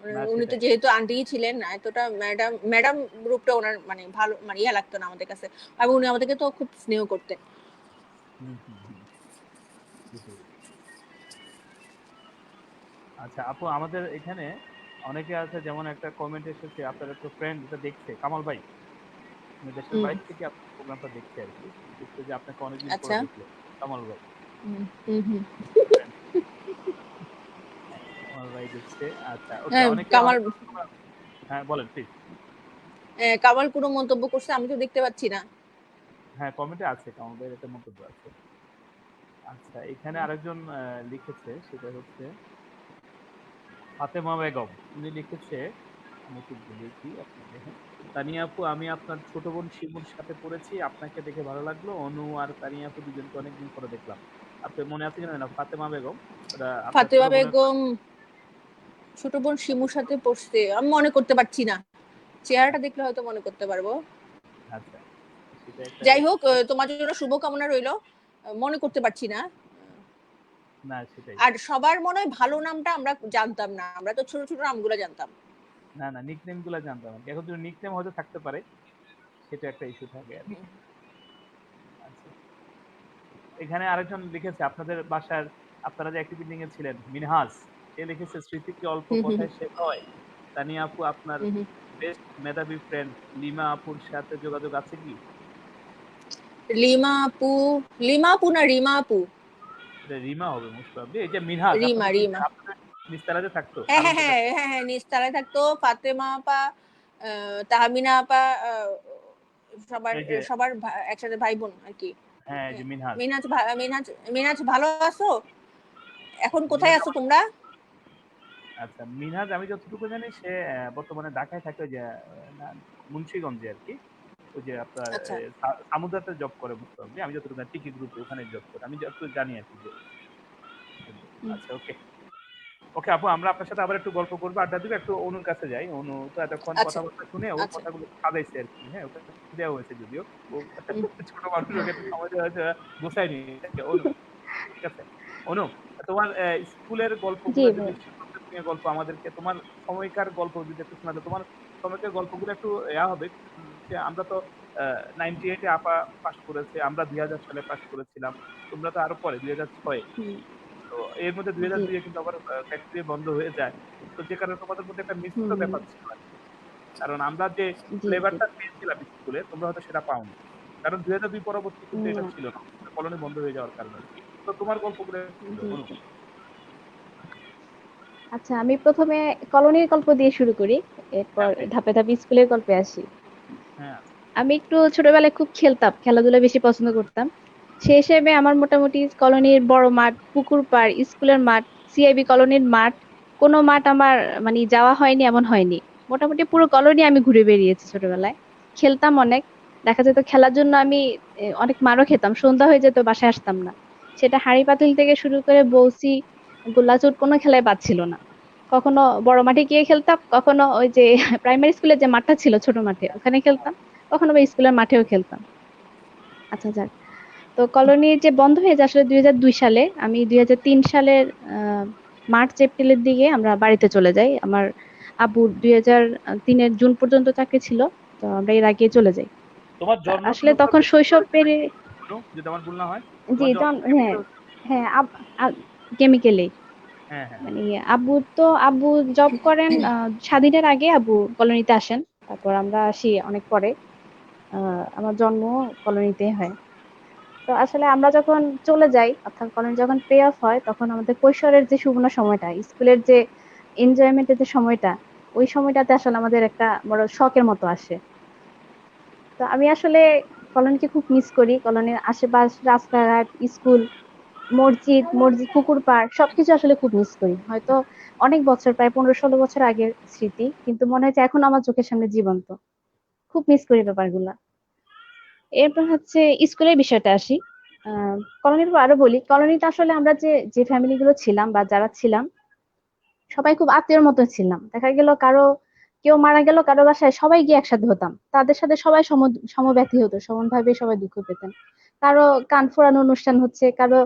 না উনি তো সেটাই। যেহেতু আন্টি ছিলেন, এতটা ম্যাডাম ম্যাডাম রূপটা ওনার মানে ভালো, মানে ইয়া লাগতো না আমাদের কাছে, এবং উনি আমাদেরকে তো খুব স্নেহ করতেন। হুম হুম হুম, বুঝতে পেরেছি। আচ্ছা আপু, আমাদের এখানে অনেকে আছে, যেমন একটা কমেন্ট এসেছে, আপনার একটা ফ্রেন্ড এটা দেখছে, কামাল ভাই, উনি দেশের হুম, বাইরে থেকে আপনার প্রোগ্রামটা দেখছে আর কি, দেখছে যে আপনাকে অনেকদিন পরে আচ্ছা। দেখলো। কামাল ভাই, হুম, হুম, হুম। friend, কামাল ভাই দেখছে। আচ্ছা ওকে, হ্যাঁ, অনেকে কামাল, অনেক, হ্যাঁ বলেন প্লিজ। কামাল কোনো মন্তব্য করছে আমি তো দেখতে পাচ্ছি না। হ্যাঁ কমেন্টে আছে, কামাল ভাইয়ের একটা মন্তব্য আছে। আচ্ছা এখানে আরেকজন লিখেছে, সেটা হচ্ছে ফাতেমা বেগম। উনি লিখেছে, আমি একটু দেখি, আপনি দেখেন। তানিয়া আপু, আমি আপনার ছোট বোন শিমুর সাথে পড়েছি, আপনাকে দেখে ভালো লাগলো। অনু আর তানিয়া আপু দুজনকে অনেকদিন পরে দেখলাম। আপনি মনে আছে কিনা না, ফাতেমা বেগম, ওটা আপনার ছোট ফাতেমা বোনের। বেগম ছোট বোন শিমুর সাথে পড়ছে, আমি মনে করতে পারছি না, চেহারাটা দেখলে হয়তো মনে করতে পারবো। আচ্ছা, সেটা একটা যাই হোক, কিছু। তোমার জন্য শুভকামনা রইলো, মনে করতে পারছি না। না সেটাই। আর সবার মনে হয় ভালো নামটা আমরা জানতাম না, আমরা তো ছোট ছোট নামগুলো জানতাম। না না, নিকনেম গুলা জানতাম আর কি। এখন যদি নিকনেম হয়তো থাকতে পারে, সেটা একটা ইস্যু থাকে আর কি। আচ্ছা, এখানে আরেকজন লিখেছে, আপনাদের বাসার, আপনারা যে একই বিল্ডিং এ ছিলেন, মিনহাজ, সে লিখেছে, স্মৃতি কি অল্প হুম, হুম, কথায় শেষ হয়? তানিয়া আপু, আপনার হুম, হুম। বেস্ট মেধাবী ফ্রেন্ড লিমা আপুর সাথে যোগাযোগ আছে কি? লিমা আপু, লিমা আপু না রিমা আপু? এটা রিমা হবে মোস্ট প্রবাবলি। এই যে মিনহাজ, রিমা, আপনাদের কি রিমা। আপনাদের নিস্তারাতে থাকতো হ্যাঁ, কারণ হ্যাঁ, যেটা। হ্যাঁ, হ্যাঁ, হ্যাঁ, নিচতলায় থাকতো। ফাতেমা আপা, তাহমিনা আপা, সবার এই যে, সবার একসাথে ভাই বোন আর কি। হ্যাঁ এই যে মিনহাজ। মিনাজ মিনাজ মিনাজ ভালো আছো? এখন কোথায় মিনহাজ আছো আমার, তোমরা? আচ্ছা মিনহাজ আমি যতটুকু জানি সে বর্তমানে ঢাকায় থাকে, ওই যে মুন্সিগঞ্জে আর কি। ওই যে আপনার আচ্ছা। সামুদ্রাতে জব করে মোস্ট প্রবাবলি, আমি যতটুকু জানি টিকি গ্রুপে ওখানে জব করে, আমি যতটুকু জানি আর কি যে। হুম, আচ্ছা ওকে। ওকে আপু, আমরা আপনার সাথে আবার একটু গল্প করবো, আড্ডা দিব, একটু অনুর কাছে যাই। অনু তো এতক্ষণ আচ্ছা, কথাবার্তা শুনে ওর আচ্ছা। কথাগুলো সাজাইছে আর কি, হ্যাঁ ওকে দেওয়া হয়েছে যদিও। ও হুম, ছোট মানুষ, ওকে একটু সময় দেওয়া হয়েছে, গোছায়নি। অনু, ঠিক আছে। অনু, তোমার স্কুলের জি গল্পগুলো, যদি ভাইয়া। শিক্ষকদের নিয়ে গল্প আমাদেরকে, তোমার সময়কার গল্প যদি একটু শোনাতে, তোমার সময়কার গল্পগুলো একটু ইয়া হবে। যে আমরা তো 98-এ আপা পাস করেছে, আমরা 2000 সালে পাস করেছিলাম, তোমরা তো আরো পরে 2006-এ। হুম, তো এর মধ্যে জি, 2002-এ কিন্তু আবার ফ্যাক্টরি বন্ধ হয়ে যায়। তো যে কারণে তোমাদের মধ্যে একটা মিশ্র হুম, ব্যাপার ছিল আরকি। কারণ আমরা যে জি, জি, ফ্লেভারটা পেয়েছিলাম স্কুলে, তোমরা হয়তো সেটা পাওনি। কারণ 2002 পরবর্তী কিন্তু এটা না, ছিল না। কলোনি বন্ধ হয়ে যাওয়ার কারণে আরকি। তো তোমার গল্পগুলো একটু জি, বলো। জি। আচ্ছা, আমি প্রথমে কলোনির গল্প দিয়ে শুরু করি, এরপর হ্যাঁ, প্লিজ। ধাপে ধাপে স্কুলের গল্পে আসি। হ্যাঁ, আমি একটু ছোটবেলায় খুব খেলতাম, খেলাধুলা বেশি পছন্দ করতাম। সেই হিসেবে আমার মোটামুটি কলোনির বড় মাঠ, পুকুর পাড়, স্কুলের মাঠ, সিআইবি কলোনির মাঠ, কোনো মাঠ আমার মানে যাওয়া হয়নি এমন হয়নি। মোটামুটি পুরো কলোনি আমি ঘুরে বেরিয়েছি ছোটবেলায়। খেলতাম অনেক। দেখা যেত খেলার জন্য আমি অনেক মারও খেতাম, সন্ধ্যা হয়ে যেত বাসায় আসতাম না। সেটা হাঁড়ি পাতিল থেকে শুরু করে বউসি, গোল্লাচুট কোনো খেলায় বাদ ছিল না। কখনো বড় মাঠে গিয়ে খেলতাম, কখনো ওই যে প্রাইমারি স্কুলের যে মাঠটা ছিল ছোট মাঠে ওখানে খেলতাম, কখনো বা স্কুলের মাঠেও খেলতাম। আচ্ছা যাক, তো কলোনি যে বন্ধ হয়ে যায় আসলে 2002 সালে, আমি 2003 সালের মার্চ এপ্রিলের দিকে আমরা বাড়িতে চলে যাই। আমার আব্বুর 2003-এর জুন পর্যন্ত চাকরি ছিল, তো আমরা এর আগে চলে যাই। তোমার তা জন্ম কি আসলে কোথাও তখন কেমিক্যাল শৈশব হয়েছে পেরিয়ে, নাকি? অনু, যদি আমার ভুল না হয়, জি তোমার জন্ম জন, কি হ্যাঁ, কেমিক্যাল হয়েছে? হ্যাঁ কেমিক্যালি, হ্যাঁ, হ্যাঁ। মানে আব্বু জব করেন, স্বাধীনের আগে আব্বু কলোনিতে আসেন, তারপর আমরা আসি অনেক পরে। আমার জন্ম কলোনিতে হয়। তো আসলে আমরা যখন চলে যাই, অর্থাৎ কলেজ যখন পে অফ হয়, তখন আমাদের কৈশোরের যে সুবর্ণ সময়টা, স্কুলের যে এনজয়মেন্টের যে সময়টা, ওই সময়টাতে আসলে আমাদের একটা বড় শখের মতো আসে। তো আমি আসলে কলোনিকে খুব মিস করি। কলোনির আশেপাশ, রাস্তাঘাট, স্কুল, মসজিদ, পুকুর পাড় সবকিছু আসলে খুব মিস করি। হয়তো অনেক বছর, প্রায় 15-16 বছর আগের স্মৃতি, কিন্তু মনে হচ্ছে এখন আমার চোখের সামনে জীবন্ত। খুব মিস করি ব্যাপারগুলা। এরপর হচ্ছে স্কুলের বিষয়টা আসি। কলোনির পর আরো বলি, কলোনিতে আসলে আমরা যে যে ফ্যামিলি গুলো ছিলাম বা যারা ছিলাম সবাই খুব আত্মীয়র মতো ছিলাম। দেখা গেল কেউ মারা গেল কারো বাসায়, সবাই গিয়ে একসাথে হতাম। তাদের সাথে সবাই সমব্যথী হতো, সমানভাবে সবাই দুঃখ পেতেন। কারো কান ফোড়ানো অনুষ্ঠান হচ্ছে, কারো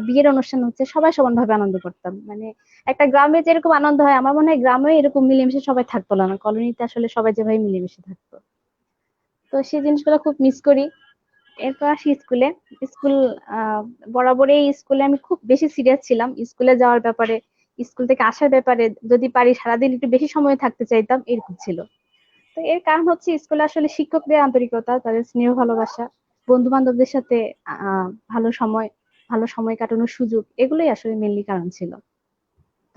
বিয়ের অনুষ্ঠান হচ্ছে, সবাই সমানভাবে আনন্দ করতাম। মানে একটা গ্রামে যেরকম আনন্দ হয়, আমার মনে হয় গ্রামে এরকম মিলেমিশে সবাই থাকতো না, কলোনিতে আসলে সবাই যেভাবে মিলেমিশে থাকতো। তো সেই জিনিসগুলো খুব মিস করি। এরপর আসি স্কুলে। স্কুল আহ বরাবরই স্কুলে আমি খুব বেশি সিরিয়াস ছিলাম স্কুলে যাওয়ার ব্যাপারে, স্কুল থেকে আসার ব্যাপারে। যদি পারি সারাদিন একটু বেশি সময় থাকতে চাইতাম, এরকম ছিল। তো এর কারণ হচ্ছে স্কুলে আসলে শিক্ষকদের আন্তরিকতা, তাদের স্নেহ ভালোবাসা, বন্ধু বান্ধবদের সাথে আহ ভালো সময় ভালো সময় কাটানোর সুযোগ, এগুলোই আসলে মেনলি কারণ ছিল।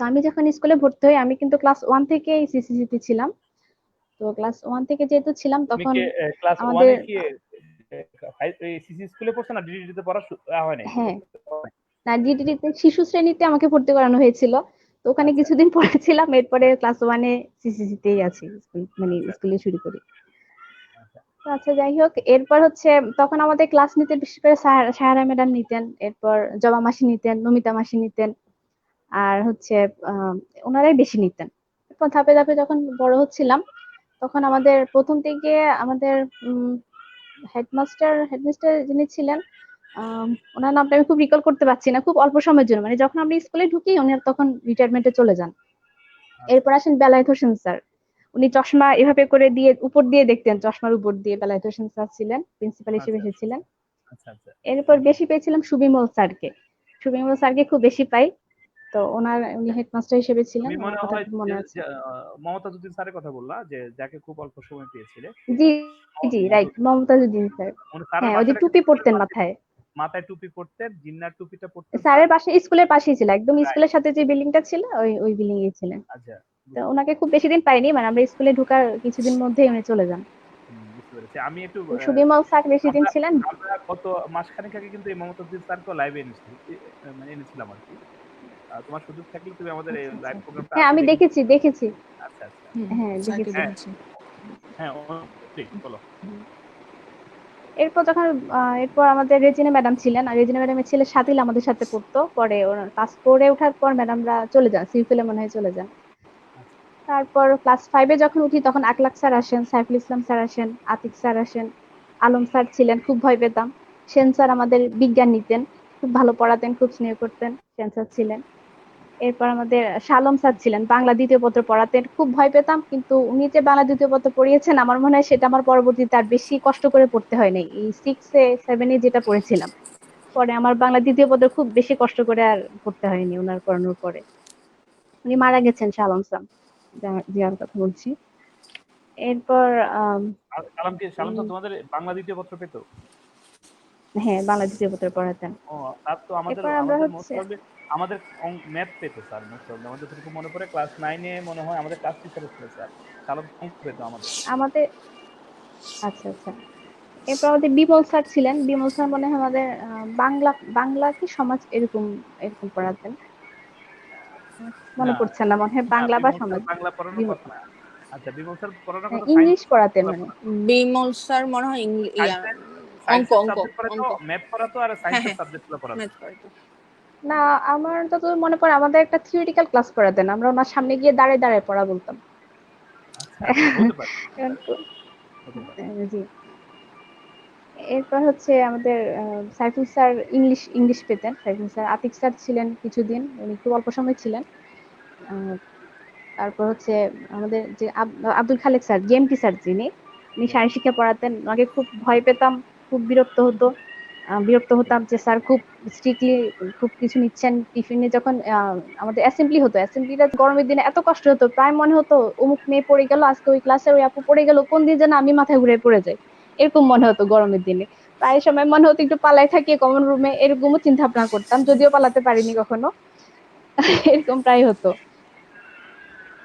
তো আমি যখন স্কুলে ভর্তি হই, আমি কিন্তু ক্লাস 1 থেকে সিসিসিতে ছিলাম। তো ক্লাস 1 থেকে যেহেতু ছিলাম, তুমি তখন কি ক্লাস আমাদের 1 এ কি সিসি স্কুলে পড়ছো না ডিডিটি তে পড়া হয় নাই? হ্যাঁ, না, ডিডিটিতে শিশু শ্রেণীতে আমাকে ভর্তি করানো হয়েছিল। তো ওখানে আচ্ছা কিছুদিন পড়েছিলাম, এরপরে ক্লাস 1-এ সিসিসিতেই আছি, মানে আচ্ছা স্কুলে শুরু করি। আচ্ছা। তো আচ্ছা, যাই হোক, এরপর হচ্ছে তখন আমাদের ক্লাস নিতে বিশেষ করে সাহারা ম্যাডাম নিতেন, এরপর জবা মাসি নিতেন, নমিতা মাসি নিতেন, আর হচ্ছে আহ ওনারাই বেশি নিতেন। এরপর ধাপে ধাপে যখন বড় হচ্ছিলাম, তখন আমাদের প্রথম থেকে আমাদের হেডমাস্টার যিনি ছিলেন, আম, ওনার নামটা আমি খুব রিকল করতে পারছি না, খুব অল্প সময়ের জন্য, মানে যখন আমরা স্কুলে ঢুকি উনি তখন রিটায়ারমেন্টে চলে যান। আচ্ছা এরপর আসেন বেলায়েত হোসেন স্যার। উনি চশমা এভাবে করে দিয়ে উপর দিয়ে দেখতেন, চশমার উপর দিয়ে বেলায়েত হোসেন স্যার ছিলেন, প্রিন্সিপাল হিসেবে আচ্ছা এসেছিলেন। আচ্ছা আচ্ছা। এরপর বেশি পেয়েছিলাম সুবিমল স্যারকে। সুবিমল স্যারকে খুব বেশি পাই। তো উনি হেডমাস্টার হিসেবে ছিলেন, তুমি ওনার মনে কথা হয় খুব যে মনে আছে। মমতাজউদ্দিন স্যারের কথা বললা যে যাকে খুব অল্প সময় পেয়েছিলে? জি, জি, রাইট, মধুসূদন মমতাজুদ্দিন স্যার। উনি স্যারের হ্যাঁ, ওই যে বাসাটা টুপি কিন্তু স্কুলের পরতেন পাশে, মাথায়। মাথায় টুপি পরতেন, জিন্নার টুপিটা পরতেন স্যার। স্যারের বাসা স্কুলের পাশেই ছিল, একদম রাইট। স্কুলের সাথে যে বিল্ডিংটা ছিল ওই বিল্ডিং এ ছিলেন। আচ্ছা, তো বুঝতে ওনাকে পেরেছি। খুব বেশি দিন পাইনি, মানে আমরা স্কুলে ঢোকার কিছুদিন মধ্যেই উনি চলে যান। বুঝতে পেরেছি। আমি একটু তো সুবিমল স্যার বেশি দিন আমরা ছিলেন। আমরা গত মাসখানেক আগে কিন্তু এই মমতাজউদ্দিন স্যারকেও লাইভে মানে এনেছিলাম আরকি। তোমার সুযোগ থাকলে তুমি আমাদের এই আচ্ছা, আচ্ছা। লাইভ প্রোগ্রামটা হ্যাঁ, আছে আমি দেখে। দেখেছি। আচ্ছা, আচ্ছা। হ্যাঁ, স্যারকে দেখেছি। হ্যাঁ, দেখেছি। হ্যাঁ, প্লিজ বলো। এরপর যখন এরপর আমাদের রেজিনা ম্যাডাম ছিলেন, আর রেজিনা ম্যাডামের ছেলে সাথিল আমাদের সাথে পড়তো। পরে ওনার ক্লাস 4-এ ওঠার পর ম্যাডামরা চলে যান, সিভিলে মনে হয় চলে যান। আচ্ছা, তারপর ক্লাস 5-এ যখন উঠি, তখন আকলাক স্যার আসেন, সাইফুল ইসলাম স্যার আসেন, আতিক স্যার আসেন, আলম স্যার ছিলেন, খুব ভয় পেতাম। সেন স্যার আমাদের বিজ্ঞান নিতেন, খুব ভালো পড়াতেন, খুব স্নেহ করতেন, সেন স্যার ছিলেন। এরপর আমাদের শালম স্যার ছিলেন, বাংলা দ্বিতীয় পত্র পড়াতেন, খুব ভয় পেতাম, কিন্তু উনি যে বাংলা দ্বিতীয় পত্র পড়িয়েছেন আমার মনে হয় সেটা আমার পরবর্তীতে আর বেশি কষ্ট করে পড়তে হয় নাই, এই 6-7-এ যেটা পড়েছিলাম, পরে আমার বাংলা দ্বিতীয় পত্র খুব বেশি কষ্ট করে আর পড়তে হয়নি ওনার পড়ানোর পরে। উনি মারা গেছেন, শালম স্যার, যার কথা বলছি। এরপর আম, আর সালাম উম, স্যার তোমাদের বাংলা দ্বিতীয় পত্র পেত? হ্যাঁ, বাংলা দ্বিতীয় পত্র পড়াতেন। ও, তার তো আমাদের এরপর আমরা আমাদের মোস্ট হচ্ছে প্রবাবলি আমাদের ম্যাথ পেত স্যার, মোস্ট প্রবাবলি আমাদের যতটুকু মনে পড়ে ক্লাস 9-এ মনে হয় আমাদের ক্লাস টিচার ছিল স্যার। সালাম অঙ্ক পেত আমাদের। আমাদের, আচ্ছা, আচ্ছা, এরপর আমাদের বিমল স্যার ছিলেন। বিমল স্যার মনে হয় আমাদের বাংলা বাংলা কি সমাজ এরকম এরকম পড়াতেন। মনে না, পড়ছে না, মনে হয় না, বাংলা বা বিমল স্যার সমাজ। বাংলা পড়ানোর বিমল, কথা না। আচ্ছা, বিমল স্যার পড়ানোর হ্যাঁ, কথা সায়েন্স ইংলিশ পড়াতেন মানে। বিমল স্যার মনে হয় সায়েন্সের অঙ্ক সায়েন্সের অঙ্ক সাবজেক্ট পড়াতো, অঙ্ক ম্যাথ পড়াতো আর হ্যাঁ সায়েন্সের হ্যাঁ, সাবজেক্টগুলো পড়াতো। ম্যাথ পড়াতো। না, আমার যত মনে পড়ে আমাদের একটা থিওরিটিক্যাল ক্লাস করাতেন, আমরা ওনার সামনে গিয়ে দাঁড়ায় দাঁড়ায় পড়া বলতাম। আচ্ছা, আচ্ছা, হতে পারে, এখন হতে পারে। জি। এরপর হচ্ছে আমাদের সাইফুল স্যার ইংলিশ ইংলিশ পেতেন। সাইফুল স্যার, আতিক স্যার ছিলেন কিছুদিন, উনি খুব অল্প সময় ছিলেন। আহ, তারপর হচ্ছে আমাদের যে Abdul Khalek sir, GMT sir, যিনি উনি হ্যাঁ, শারীর শিক্ষা পড়াতেন, ওনাকে খুব ভয় পেতাম, খুব বিরক্ত হতাম যে স্যার খুব স্ট্রিক্টলি খুব কিছু নিচ্ছেন। টিফিনে যখন আমাদের অ্যাসেম্বলি হতো, অ্যাসেম্বলিটা গরমের দিনে এত কষ্ট হতো, প্রায় মনে হতো অমুক মেয়ে পড়ে গেল আজকে, ওই ক্লাসের ওই আপু পড়ে গেল, কোন দিন যেন আমি মাথায় ঘুরে পড়ে যাই, এরকম মনে হতো গরমের দিনে। প্রায় সময় মনে হতো একটু পালাই থাকি কমন রুমে, এরকমও চিন্তা ভাবনা করতাম, যদিও পালাতে পারিনি কখনো। এরকম প্রায় হতো।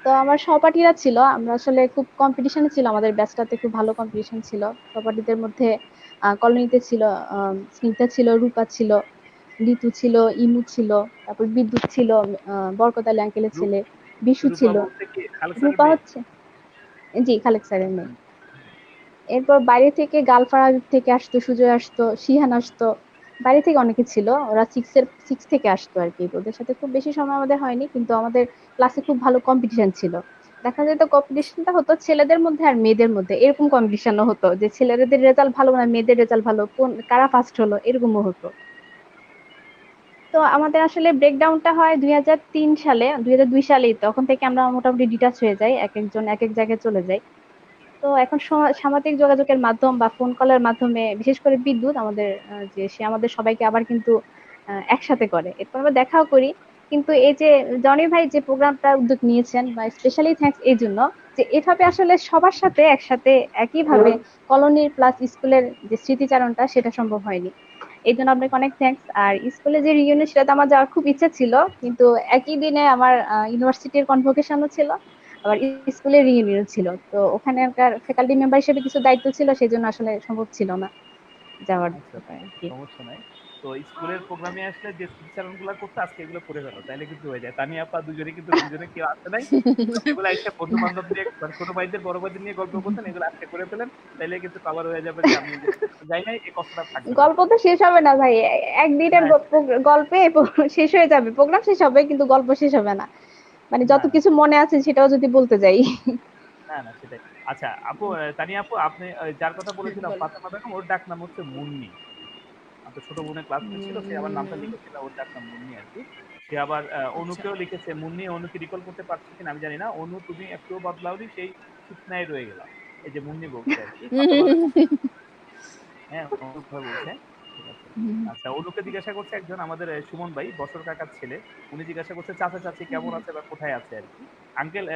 তো আমার সহপাঠীরা ছিল, আমরা আসলে খুব কম্পিটিশনে ছিল, আমাদের ব্যাচটাতে খুব ভালো কম্পিটিশন ছিল। সহপাঠীদের মধ্যে কলোনিতে ছিল স্মিতা ছিল, রূপা ছিল, ঋতু ছিল, ইমু ছিল, তারপর বিদ্যুৎ ছিল, বরকত আলী আঙ্কেলের রূপ ছেলে, বিশু রূপা ছিল। বলতে কি খালেক স্যারের রূপা মেয়ে? হচ্ছে, জি, খালেক স্যারের মেয়ে। হুম, এরপর বাইরে থেকে গালপাড়া থেকে আসতো, সুজয় আসতো, শিহান আসতো, বাইরে থেকে অনেকে ছিল। ওরা সিক্স থেকে আসতো আর কি। তো ওদের সাথে খুব বেশি সময় আমাদের হয়নি, কিন্তু আমাদের ক্লাসে খুব ভালো কম্পিটিশন ছিল। দেখা যেত কম্পিটিশনটা হতো ছেলেদের মধ্যে আর মেয়েদের মধ্যে, এরকম কম্পিটিশনও হতো যে ছেলেদের রেজাল্ট ভালো না মেয়েদের রেজাল্ট ভালো, কোন কারা ফার্স্ট হলো, এরকমও হতো। তো আমাদের আসলে ব্রেকডাউনটা হয় 2003 সালে, 2002 সালেই। তখন থেকে আমরা মোটামুটি ডিটাচ হয়ে যাই, এক একজন এক এক জায়গায় চলে যাই। তো এখন সামাজিক যোগাযোগের মাধ্যম বা ফোন কলের মাধ্যমে, বিশেষ করে বিদ্যুৎ আমাদের, যে সে আমাদের সবাইকে আবার কিন্তু একসাথে করে, এরপর আমরা দেখাও করি। কিন্তু এই যে জনি ভাই যে প্রোগ্রামটা উদ্যোগ নিয়েছেন, বা স্পেশালি থ্যাঙ্কস এই জন্য, যে এভাবে আসলে সবার সাথে একসাথে একইভাবে কলোনির প্লাস স্কুলের যে স্মৃতিচারণটা, সেটা সম্ভব হয়নি। এই জন্য আপনাকে অনেক থ্যাঙ্কস। আর স্কুলে যে রিউনিয়ন, সেটা তো আমার যাওয়ার খুব ইচ্ছা ছিল, কিন্তু একই দিনে আমার ইউনিভার্সিটির কনভোকেশনও ছিল, আবার স্কুলের রিউনিয়ন ছিল। তো ওখানকার ফ্যাকাল্টি মেম্বার হিসেবে কিছু দায়িত্ব ছিল, সেই জন্য আসলে সম্ভব ছিল না যাওয়ার আচ্ছা, ব্যাপারে আর কি। সমস্যা নাই। তো স্কুলের প্রোগ্রামে আসলে যে স্মৃতিচারণগুলো করতে আজকে এগুলো করে ফেলো, তাইলে কিন্তু হয়ে যায়। তানিয়া আপা দুজনে কিন্তু দুজনে কেউ আসে নাই, যেগুলো এসে বন্ধু বান্ধব নিয়ে মানে ছোট ভাইদের বড় ভাইদের নিয়ে গল্প করতেন, এগুলো আজকে করে ফেলেন, তাইলে কিন্তু কভার হয়ে যাবে যে আমি যে যাই নাই এই কষ্টটা থাকবে না আর গল্প কি। তো শেষ হবে না ভাই, একদিনের হ্যাঁ, গল্পে শেষ হয়ে যাবে, প্রোগ্রাম শেষ হবে কিন্তু গল্প শেষ হবে না। মানে না যত না কিছু মনে আছে সেটাও যদি বলতে যাই। না না সেটাই। আচ্ছা আপু, তানিয়া আপু, আপনি যার কথা বলেছিলাম বলো। ফাতেমা বেগম, ওর ডাক নাম হচ্ছে মুন্নি। আপনার ছোট বোনের ক্লাসমেট ছিল, সে আবার নামটা উম, লিখেছিল, ওর ডাক নাম মুন্নি আর কি। সে আবার আচ্ছা। অনুকেও লিখেছে মুন্নি। অনুকে রিকল করতে পারছি কিনা আমি জানি না। অনু তুমি একটুও বদলাওনি, সেই শুকনায় রয়ে গেলাম। এই যে মুন্নি বলছে আর কি, ফাতেমা বেগম। হ্যাঁ, অনুপ ভাই বলছে। ঠিক আছে। আচ্ছা, অনুকে জিজ্ঞাসা করছে একজন আমাদের সুমন ভাই, বছর কাকার ছেলে। উনি জিজ্ঞাসা করছে চাচা চাচি কেমন আছে বা কোথায় আছে আর কি। আঙ্কেল,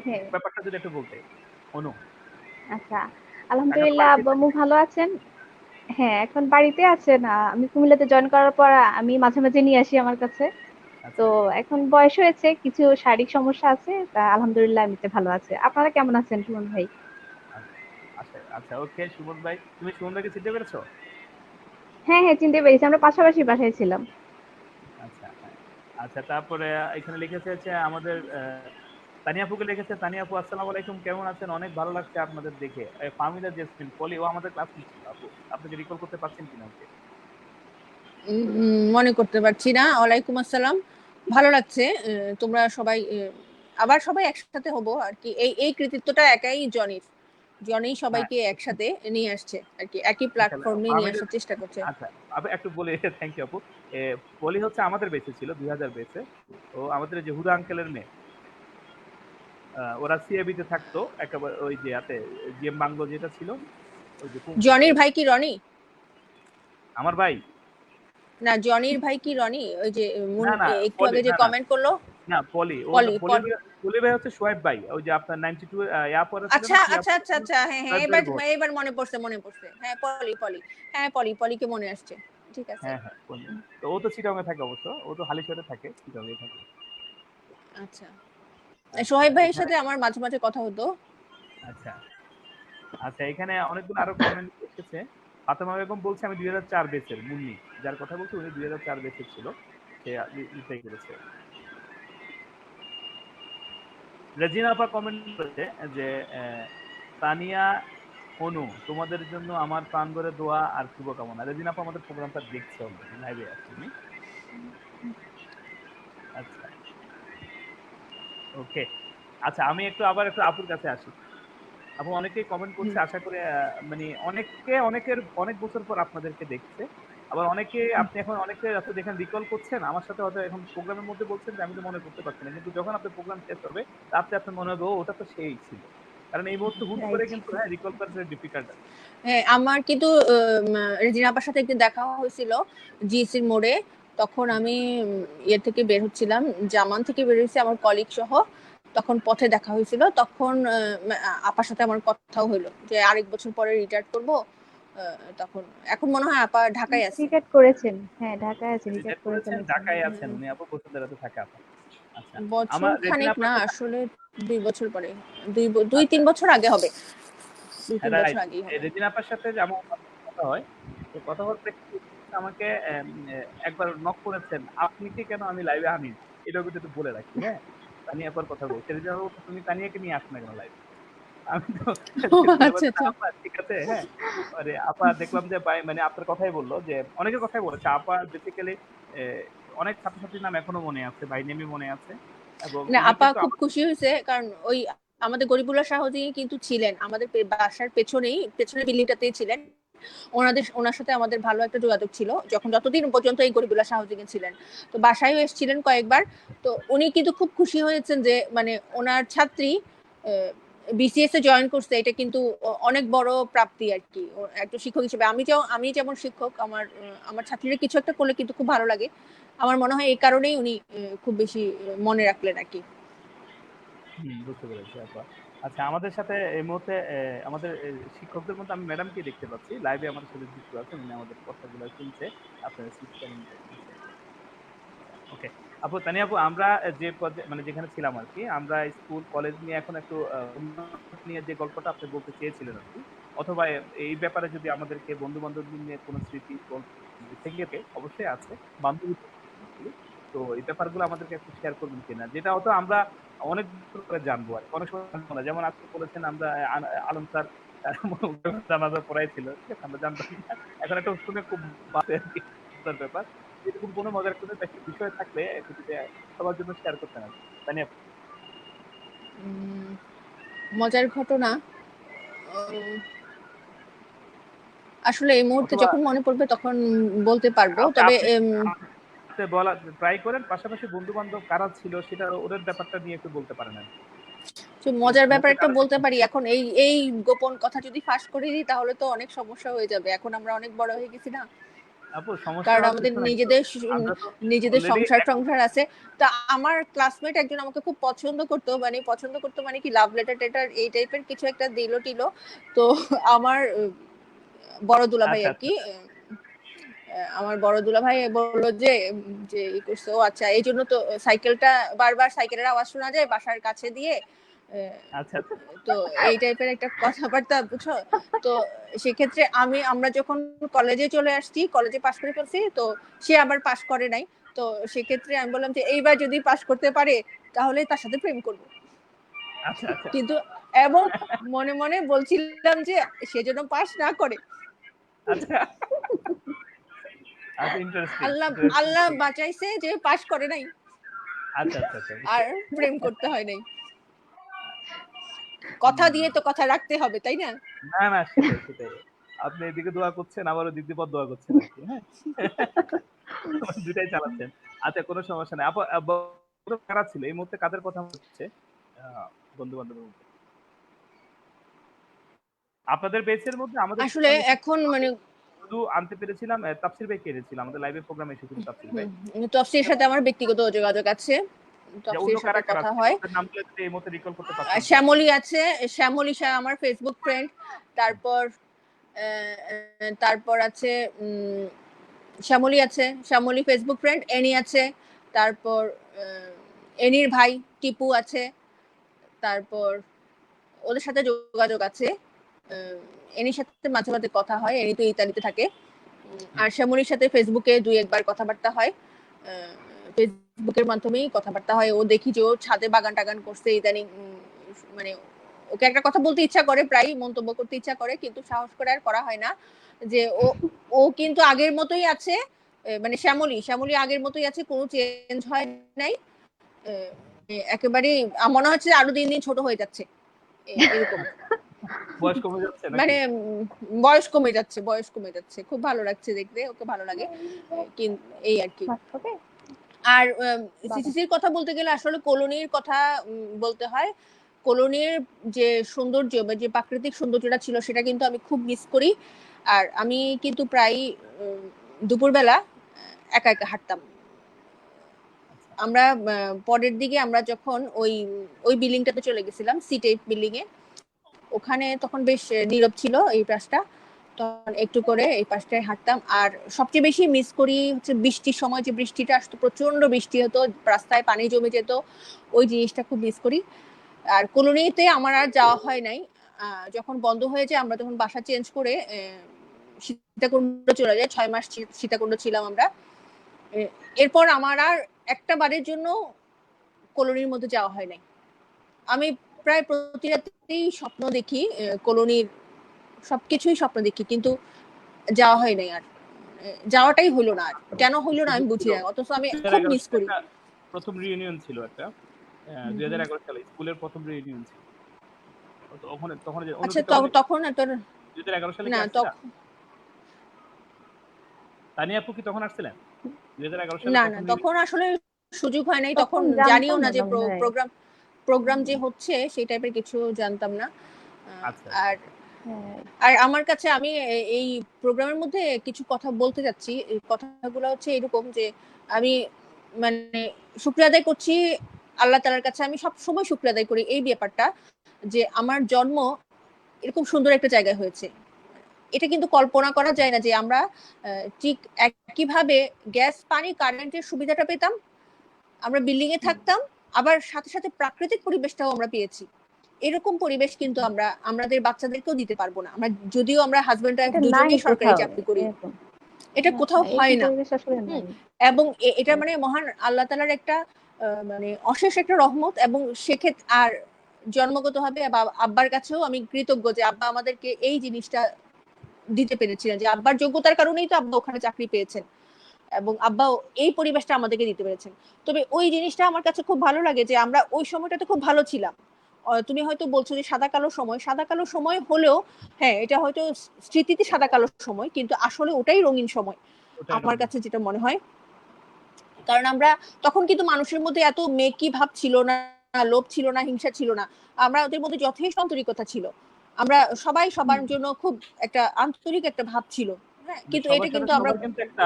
হ্যাঁ, ব্যাপারটা যদি একটু বলতে। অনু, আচ্ছা, কাকা তো আলহামদুলিল্লাহ বাড়িতে আব্বু থাকে। আম্মু ভালো আছেন। হ্যাঁ, এখন বাড়িতে আছেন। আমি কুমিল্লাতে জয়েন করার পর আমি মাঝে মাঝে নিয়ে আসি আমার কাছে। তো আচ্ছা এখন বয়স হয়েছে, কিছু শারীরিক সমস্যা আছে, তা আলহামদুলিল্লাহ এমনিতে ভালো আছে। আপনারা কেমন আছেন সুমন ভাই? আচ্ছা আচ্ছা আচ্ছা, ওকে সুমন ভাই, তুমি সুমন ভাইকে চিনতে পেরেছো? হ্যাঁ হ্যাঁ, চিনতে পেরেছি, আমরা পাশাপাশি বাসায় ছিলাম। আচ্ছা হ্যাঁ। আচ্ছা, তারপরে এখানে লিখেছে হচ্ছে আমাদের তানিয়া আপুকে লিখেছে, তানিয়া আপু আসসালামু আলাইকুম, কেমন আছেন? অনেক ভালো লাগছে আপনাদের দেখে। ফাহমিদা জেসমিন পলি, ও আমাদের ক্লাসমেট ছিল আপু। আপনাকে রিকল করতে পারছেন কিনা ওকে? মনে করতে পারছি না। ওয়ালাইকুম আসসালাম। ভালো লাগছে। তোমরা সবাই আবার সবাই একসাথে হব আর কি। এই এই কৃতিত্বটা একাই জনির। জনি হ্যাঁ, সবাইকে একসাথে নিয়ে আসছে আর কি, একই ইনশাআল্লাহ প্ল্যাটফর্মে নিয়ে ফাহমিদা। আসার চেষ্টা করছে। আচ্ছা, আপু একটু বলি থ্যাংক ইউ আপু। এ, পলি হচ্ছে আমাদের বেঁচে ছিল, 2000 বেঁচে। ও আমাদের যে হুদা আঙ্কেলের মেয়ে। ওরা সিএবি তে থাকতো একেবারে ওই যে হাতে জিএম বাংলো যেটা ছিল, ওই যে জনির ভাই কি রনি? আমার ভাই। না, জনির ভাই কি রনি? ওই যে না না, একটু পলি আগে যে না না কমেন্ট করলো। না, পলি ও পলি পলির পলি ভাই হচ্ছে সোহেব ভাই, ওই যে আপনার 92 ইয়া পরে ছিল আচ্ছা না, কি আচ্ছা আপু আচ্ছা ছিল? আচ্ছা, হ্যাঁ হ্যাঁ, সোহেব এবার ভাইয়ের বোন। এবার মনে পড়ছে, মনে পড়ছে। হ্যাঁ, পলি পলি। হ্যাঁ, পলিকে মনে আসছে। ঠিক আছে। হ্যাঁ হ্যাঁ, পলি। তো ও তো চিটাগাং এ থাকে অবশ্য, ও তো হালিশহরে থাকে, চিটাগাং এ থাকে। আচ্ছা, আচ্ছা সোহেব ভাইয়ের এখানে, সাথে আমার মাঝে মাঝে কথা হতো। আচ্ছা আচ্ছা, এখানে অনেকগুলো আরো কমেন্ট এসেছে। ফাতেমা বেগম বলছে আমি 2004 বেচের মুন্নি, যার কথা বলছি উনি 2004 বেচের ছিল। সে রিপ্লাই করেছে। রেজিনা আপা কমেন্ট করেছে যে তানিয়া, অনু, তোমাদের জন্য আমার প্রাণ ভরে দোয়া আর শুভকামনা। রেজিনা আপা আমাদের প্রোগ্রামটা দেখছে, অলরেডি লাইভে আছে উনি। আচ্ছা, ওকে। আচ্ছা, আমি একটু আবার একটু আপুর কাছে আসি। আপু, অনেকেই কমেন্ট করছে, আশা করি মানে অনেকের অনেক বছর পর আপনাদেরকে দেখছে। আবার অনেকে, আপনি এখন অনেকে আপনি দেখেন রিকল করছেন আমার সাথে, হয়তো এখন প্রোগ্রামের মধ্যে বলছেন যে আমি তো মনে করতে পারছি না, কিন্তু যখন আপনার প্রোগ্রাম শেষ হবে রাত্রে আপনার মনে হবে ও ওটা তো সেই ছিল। কারণ এই মুহূর্তে হুট করে রাইট। কিন্তু হ্যাঁ রিকল করা ডিফিকাল্ট আছে। হ্যাঁ, আমার কিন্তু রেজিনা আপার সাথে একদিন দেখা হয়েছিল জিএসির মোড়ে। তখন আমি ইয়ে থেকে বের হচ্ছিলাম, জামান থেকে বের হয়েছি আমার কলিগ সহ। তখন পথে দেখা হয়েছিল। তখন আপার সাথে আমার কথাও হলো যে আরেক বছর পরে রিটায়ার করবো। তখন এখন মনে হয় আপা ঢাকায় আছে। রিটায়ার করেছেন? হ্যাঁ, ঢাকায় আছে, রিটায়ার রিটায়ার করে করেছেন, ফেলেছেন। ঢাকায় আছেন উনি আপু, বসুন্ধরাতে থাকে আপা। আচ্ছা। বছর আমার রেজিনা খানেক আপার না, সাথে আসলে 2 বছর পরে। 2 আচ্ছা, 3 বছর আগে হবে। 2 3 বছর রাইট। আগেই এই হবে। রেজিনা আপার সাথে যে আমার কথা হয়, তো কথা হওয়ার প্রেক্ষিতে আমাকে একবার নক করেছেন, "আপনি কি কেন আমি লাইভে আনি?" এটাও কিন্তু একটু বলে রাখি, হ্যাঁ? তানিয়া আপার কথা বলছি। রেজিনা আপা বলছে, "তুমি তানিয়াকে নিয়ে আসো না কেন লাইভে?" আমি তো ও রেজিনা আচ্ছা, বলছে, "না আচ্ছা। আপা ঠিক আছে, হ্যাঁ।" পরে আপা দেখলাম যে মানে আপনার কথাই বলল যে অনেকের কথাই বলেছে। আপা বেসিক্যালি এ অনেক ছাত্রছাত্রীর নাম এখনো মনে আছে, বাই নেমই মনে আছে। এবং না, উনি আপা কিন্তু খুব খুশি হয়েছে, কারণ ওই আমাদের গরিবুল্লাহ শাহজি কিন্তু ছিলেন আমাদের বাসার পেছনেই, পেছনের বিল্ডিংটাতেই ছিলেন। ওনার সাথে আমাদের ভালো একটা যোগাযোগ ছিল যতদিন পর্যন্ত এই গরিবুল্লাহ শাহজি ছিলেন। তো বাসায়ও এসেছিলেন কয়েকবার। তো উনি কিন্তু খুব খুশি হয়েছেন যে মানে ওনার ছাত্রী বিসিএস এ জয়েন করছে, এটা কিন্তু অনেক বড় প্রাপ্তি আর কি। একটা শিক্ষক হিসেবে আমি যেমন শিক্ষক, আমার ছাত্রীরা কিছু একটা করলে কিন্তু খুব ভালো লাগে। আমার মনে হয় এই কারণেই উনি খুব বেশি মনে রাখলেন আর কি। বুঝতে পেরেছি আপা। আচ্ছা আমাদের সাথে এই মুহূর্তে আমাদের শিক্ষকদের মধ্যে আমি ম্যাডামকে দেখতে পাচ্ছি। লাইভে আমাদের সাথে যুক্ত আছেন। উনি আমাদের কথাগুলো শুনছে। আপনার সিস্টেমটা শুনছে। ওকে। আপু তানিয়া আপু আমরা যে মানে যেখানে ছিলাম আরকি, আমরা স্কুল কলেজ নিয়ে এখন একটু উন্নত নিয়ে যে গল্পটা আপনি বলতে চেয়েছিলেন আরকি। অথবা এই ব্যাপারে যদি আমাদেরকে বন্ধু-বান্ধবদের নিয়ে কোনো স্মৃতি গল্প থেকে থাকে, অবশ্যই আছে। বান্ধবী তো এই ব্যাপারগুলো আমাদেরকে একটু শেয়ার করবেন কিনা? যেটা হয়তো আমরা অনেক দূর করে জানবো আরকি। অনেক সময় জানবো না। যেমন আজকে বলেছেন আমরা আলম স্যার জানাজা পড়াইছিল। ঠিক আছে? আমরা জানতাম না। এখন একটা শুনে খুব বাজে আরকি মজার ব্যাপার। এরকম কোনো মজার কোনো একটা বিষয় থাকলে একটু যদি সবার জন্য শেয়ার করতেন আরকি। তানিয়া আপু। উম, মজার ঘটনা উম, আসলে এই মুহূর্তে অথবা যখন মনে পড়বে তখন বলতে পারবো, আপনি তবে আপনি আপনি বলা ট্রাই করেন। পাশাপাশি বন্ধু-বান্ধব কারা ছিল সেটা ওদের ব্যাপারটা নিয়ে একটু বলতে পারেন আরকি। মজার ব্যাপার মুহূর্তে একটা কারা বলতে পারি। এখন এই এই গোপন কথা যদি ফাঁস করে দিই তাহলে তো অনেক সমস্যা হয়ে যাবে। এখন আমরা অনেক বড় হয়ে গেছি না, আপু সমস্যা কারণ হওয়ার আমাদের কিছু নাই তো। আমরা তো নিজেদের অলরেডি সংসার সংসার আছে। তা আমার ক্লাসমেট একজন আমাকে খুব পছন্দ করতো মানে কি, লাভ লেটার টেটার এই টাইপের কিছু একটা দিল টিলো। তো আমার বড় দুলাভাই আচ্ছা, আর আচ্ছা। কি, আমার বড় দুলাভাই বললো যে যে ই করছে, ও আচ্ছা এই জন্য তো সাইকেলটা বারবার সাইকেলের আওয়াজ শোনা যায় বাসার কাছে দিয়ে। আচ্ছা, আচ্ছা। তো এই টাইপের একটা কথাবার্তা, বুঝছো? তো সেক্ষেত্রে আমরা যখন কলেজে চলে আসছি, কলেজে পাশ করে ফেলছি, তো সে আবার পাশ করে নাই। তো সেক্ষেত্রে আমি বললাম যে এইবার যদি পাশ করতে পারে তাহলে তার সাথে প্রেম করবো। আচ্ছা, আচ্ছা। কিন্তু এবং মনে মনে বলছিলাম যে সে যেন পাশ না করে। আচ্ছা, আচ্ছা ইন্টারেস্টিং, আল্লাহ ইন্টারেস্টিং। আল্লাহ বাঁচাইছে যে পাশ করে নাই, আচ্ছা, আচ্ছা, আচ্ছা বুঝতে আর প্রেম করতে হয় নাই। কথা হুম। দিয়ে তো কথা রাখতে হবে, তাই না? না, না সেটাই, সেটাই। আপনি এদিকে দোয়া করছেন, আবার ওদিক দিয়ে বদদোয়া করছেন আরকি, হ্যাঁ? ২ টাই চালাচ্ছেন। আচ্ছা কোনো সমস্যা নাই। আপু বন্ধু কারা ছিল? এই মুহূর্তে কাদের কথা হচ্ছে? আ বন্ধু-বান্ধবের মধ্যে? আপনাদের ব্যাচের মধ্যে আমাদের আসলে প্রোগ্রামে এখন এসেছিল আমি মানে শুধু আনতে পেরেছিলাম তাফসীর ভাইকে এনেছিলাম। আমাদের লাইভের প্রোগ্রামে এসেছিল তাফসীর ভাই। তফসির সাথে আমার ব্যক্তিগত যোগাযোগ আছে, যে অন্য তফসির সাথে কারা, কারা কথা ছিল? হয়। ওদের নামগুলো যদি এই মুহূর্তে রিকল করতে পারতেন তো। শ্যামলী আছে, শ্যামলী শাহ আমার ফেসবুক ফ্রেন্ড। তারপর তারপর আছে শ্যামলী আছে, শ্যামলী ফেসবুক ফ্রেন্ড। এনি আছে, তারপর এনির ভাই টিপু আছে, তারপর ওদের সাথে যোগাযোগ আছে। এনির সাথে মাঝে মাঝে কথা হয়, এনি তো ইতালিতে থাকে। হুম, আর শ্যামলীর সাথে ফেসবুকে ২-১ বার কথাবার্তা হয়। ফেসবুকের মাধ্যমেই কথাবার্তা হয়। ও দেখি যে ও ছাদে বাগান টাগান করছে ইদানিং। মানে ওকে একটা কথা বলতে ইচ্ছা করে, প্রায় মন্তব্য করতে ইচ্ছা করে, কিন্তু সাহস করে আর করা হয় না। যে ও ও কিন্তু আগের মতোই আছে। মানে শ্যামলী আগের মতোই আছে, কোনো চেঞ্জ হয় নাই। একেবারে মনে হচ্ছে আরো দিন দিন ছোট হয়ে যাচ্ছে, এরকম। বয়স কমে যাচ্ছে নাকি? মানে বয়স কমে যাচ্ছে, খুব ভালো লাগছে দেখতে, ওকে ভালো লাগে। এই আর কি। আর সিসিসির কথা বলতে গেলে আসলে কলোনির কথা বলতে হয়। কলোনির যে সৌন্দর্য বা যে প্রাকৃতিক সৌন্দর্যটা ছিল সেটা কিন্তু আমি খুব মিস করি। আর আমি কিন্তু প্রায় দুপুরবেলা একা একা হাঁটতাম। আচ্ছা। আমরা পরের দিকে আমরা যখন ওই ওই বিল্ডিংটাতে চলে গেছিলাম, C টাইপ বিল্ডিং এ, ওখানে তখন বেশ নীরব ছিল এই পাশটা। তখন একটু করে এই পাশটায় হাঁটতাম। আর সবচেয়ে বেশি মিস করি হচ্ছে বৃষ্টির সময়, যে বৃষ্টিটা আসতো, প্রচন্ড বৃষ্টি হতো, রাস্তায় পানি জমে যেত, ওই জিনিসটা খুব মিস করি। আর কলোনিতে আমার আর যাওয়া হয় নাই। যখন বন্ধ হয়ে যায় আমরা তখন বাসা চেঞ্জ করে সীতাকুণ্ড চলে যাই। 6 মাস সীতাকুণ্ড ছিলাম আমরা। এরপর আমার আর একটা বারের জন্য কলোনির মধ্যে যাওয়া হয় নাই। আমি প্রায় প্রতি রাতেই স্বপ্ন দেখি, কলোনির সবকিছুই স্বপ্ন দেখি, কিন্তু যাওয়া হয় নাই আর। যাওয়াটাই হলো না আর। কেন হলো না আমি বুঝি না, অথচ আমি খুব মিস করি। প্রথম রিউনিয়ন ছিল একটা 2011 সালে স্কুলের প্রথম রিউনিয়ন ছিল। তখন তখন যে আচ্ছা, তখন তোর 2011 সালে কি না আসছিলা? তানিয়া আপু কি তখন আসছিলেন 2011 সালে না, প্রথম? তখন আসলে সুযোগ হয় নাই, তখন তখন জানিও জানতাম না যে না মনে হয়। প্রোগ্রাম যে হচ্ছে সেই টাইপের কিছু জানতাম না। আচ্ছা। আর হ্যাঁ, আর আমার কাছে আমি এই প্রোগ্রামের মধ্যে কিছু কথা বলতে যাচ্ছি। এই কথাগুলো হচ্ছে এরকম যে আমি মানে শুকরিয়া আদায় করছি আল্লাহ তাআলার কাছে। আমি সব সময় শুকরিয়া আদায় করি এই ব্যাপারটা যে আমার জন্ম এরকম সুন্দর একটা জায়গায় হয়েছে। এটা কিন্তু কল্পনা করা যায় না যে আমরা ঠিক একইভাবে গ্যাস, পানি, কারেন্টের সুবিধাটা পেতাম, আমরা বিল্ডিং এ থাকতাম, আবার সাথে সাথে প্রাকৃতিক পরিবেশটাও আমরা পেয়েছি। এরকম পরিবেশ কিন্তু আমরা আমাদের বাচ্চাদেরকেও দিতে পারবো না। আমরা যদিও আমরা হাজবেন্ড ওয়াইফ এটা নাই দুজনেই সরকারি কোথাও চাকরি করি, এরকম। এটা কোথাও হয় এরকম না। পরিবেশ আসলে নাই। এবং এটা মানে মহান আল্লাহ তাআলার একটা মানে অশেষ একটা রহমত। এবং সেক্ষেত্রে আর জন্মগতভাবে আব্বার কাছেও আমি কৃতজ্ঞ যে আব্বা আমাদেরকে এই জিনিসটা দিতে পেরেছিলেন, যে আব্বার যোগ্যতার কারণেই তো আব্বা ওখানে চাকরি পেয়েছেন এবং আব্বাও এই পরিবেশটা আমাদেরকে দিতে পেরেছেন। তবে ওই জিনিসটা আমার কাছে খুব ভালো লাগে যে আমরা ওই সময়টাতে খুব ভালো ছিলাম। তুমি হয়তো বলছো যে সাদা কালো সময় হলেও, হ্যাঁ এটা হয়তো স্মৃতিতে সাদা কালো সময়, কিন্তু আসলে ওটাই রঙিন সময় আমার কাছে যেটা মনে হয়। কারণ আমরা তখন কিন্তু মানুষের মধ্যে এত মেকি ভাব ছিল না, লোভ ছিল না, হিংসা ছিল না। আমরা ওদের মধ্যে যথেষ্ট আন্তরিকতা ছিল। আমরা সবাই সবার জন্য খুব একটা আন্তরিক একটা ভাব ছিল। হ্যাঁ, কিন্তু এটা সবার সাথে কিন্তু আমরা সবার কিন্তু একটা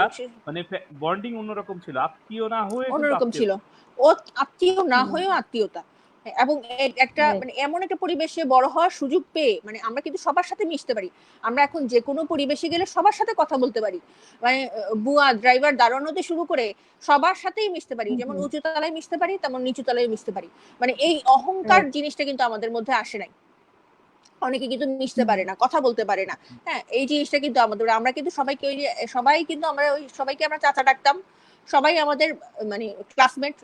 মানে বন্ডিং অন্যরকম ছিল। আত্মীয় না হয়ে কিন্তু অন্যরকম আত্মীয়। ছিল। ও আত্মীয় না হয়েও আত্মীয়তা। এবং একটা Right. মানে এমন একটা পরিবেশে বড় হওয়ার সুযোগ পেয়ে মানে আমরা কিন্তু সবার সাথে মিশতে পারি। আমরা এখন যে কোনো পরিবেশে গেলে সবার সাথে কথা বলতে পারি। মানে বুয়া, ড্রাইভার, দারোয়ান হতে শুরু করে সবার সাথেই মিশতে পারি। যেমন উঁচু তলায় মিশতে পারি, তেমন নিচু তলায় মিশতে পারি। মানে এই অহংকার Right. জিনিসটা কিন্তু আমাদের মধ্যে আসে নাই। অনেকে কিন্তু মিশতে পারে না, কথা বলতে পারে না। হ্যাঁ, এই জিনিসটা কিন্তু আমাদের, আমরা কিন্তু সবাইকে ওই যে সবাই কিন্তু আমরা ওই সবাইকে আমরা চাচা ডাকতাম। সবাই আমাদের মানে ক্লাসমেট।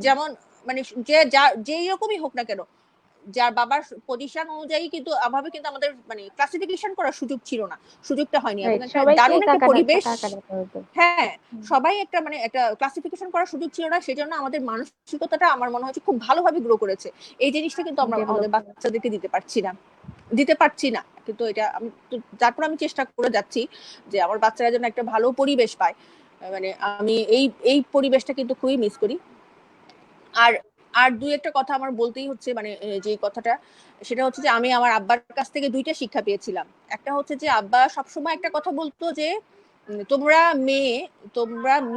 যেমন মানে যে যা যেই রকমই হোক না কেন, যার বাবার পজিশন অনুযায়ী কিন্তু অভাবে কিন্তু আমাদের মানে ক্লাসিফিকেশন করার সুযোগ ছিল না, সুযোগটা হয়নি। এবং Right. একটা সবাইকে দারুণ একটা পরিবেশ। কাকা ডাকা হতো। হ্যাঁ, সবাই একটা মানে একটা ক্লাসিফিকেশন করার সুযোগ ছিল না, সেজন্য আমাদের মানসিকতাটা আমার মনে হচ্ছে খুব ভালোভাবে গ্রো করেছে। এই জিনিসটা কিন্তু আমরা আমাদের Develop বাচ্চাদেরকে দিতে পারছি না। কিন্তু এটা আমি তারপর আমি চেষ্টা করে যাচ্ছি যে আমার বাচ্চারা যেন একটা ভালো পরিবেশ পায়। মানে আমি এই পরিবেশটা কিন্তু খুবই মিস করি। আর আর দুই একটা কথা আমার বলতেই হচ্ছে, মানে যে কথাটা সেটা হচ্ছে যে আমি আমার আব্বার কাছ থেকে দুইটা শিক্ষা পেয়েছিলাম। একটা হচ্ছে যে আব্বা সবসময় একটা কথা বলতো যে তোমরা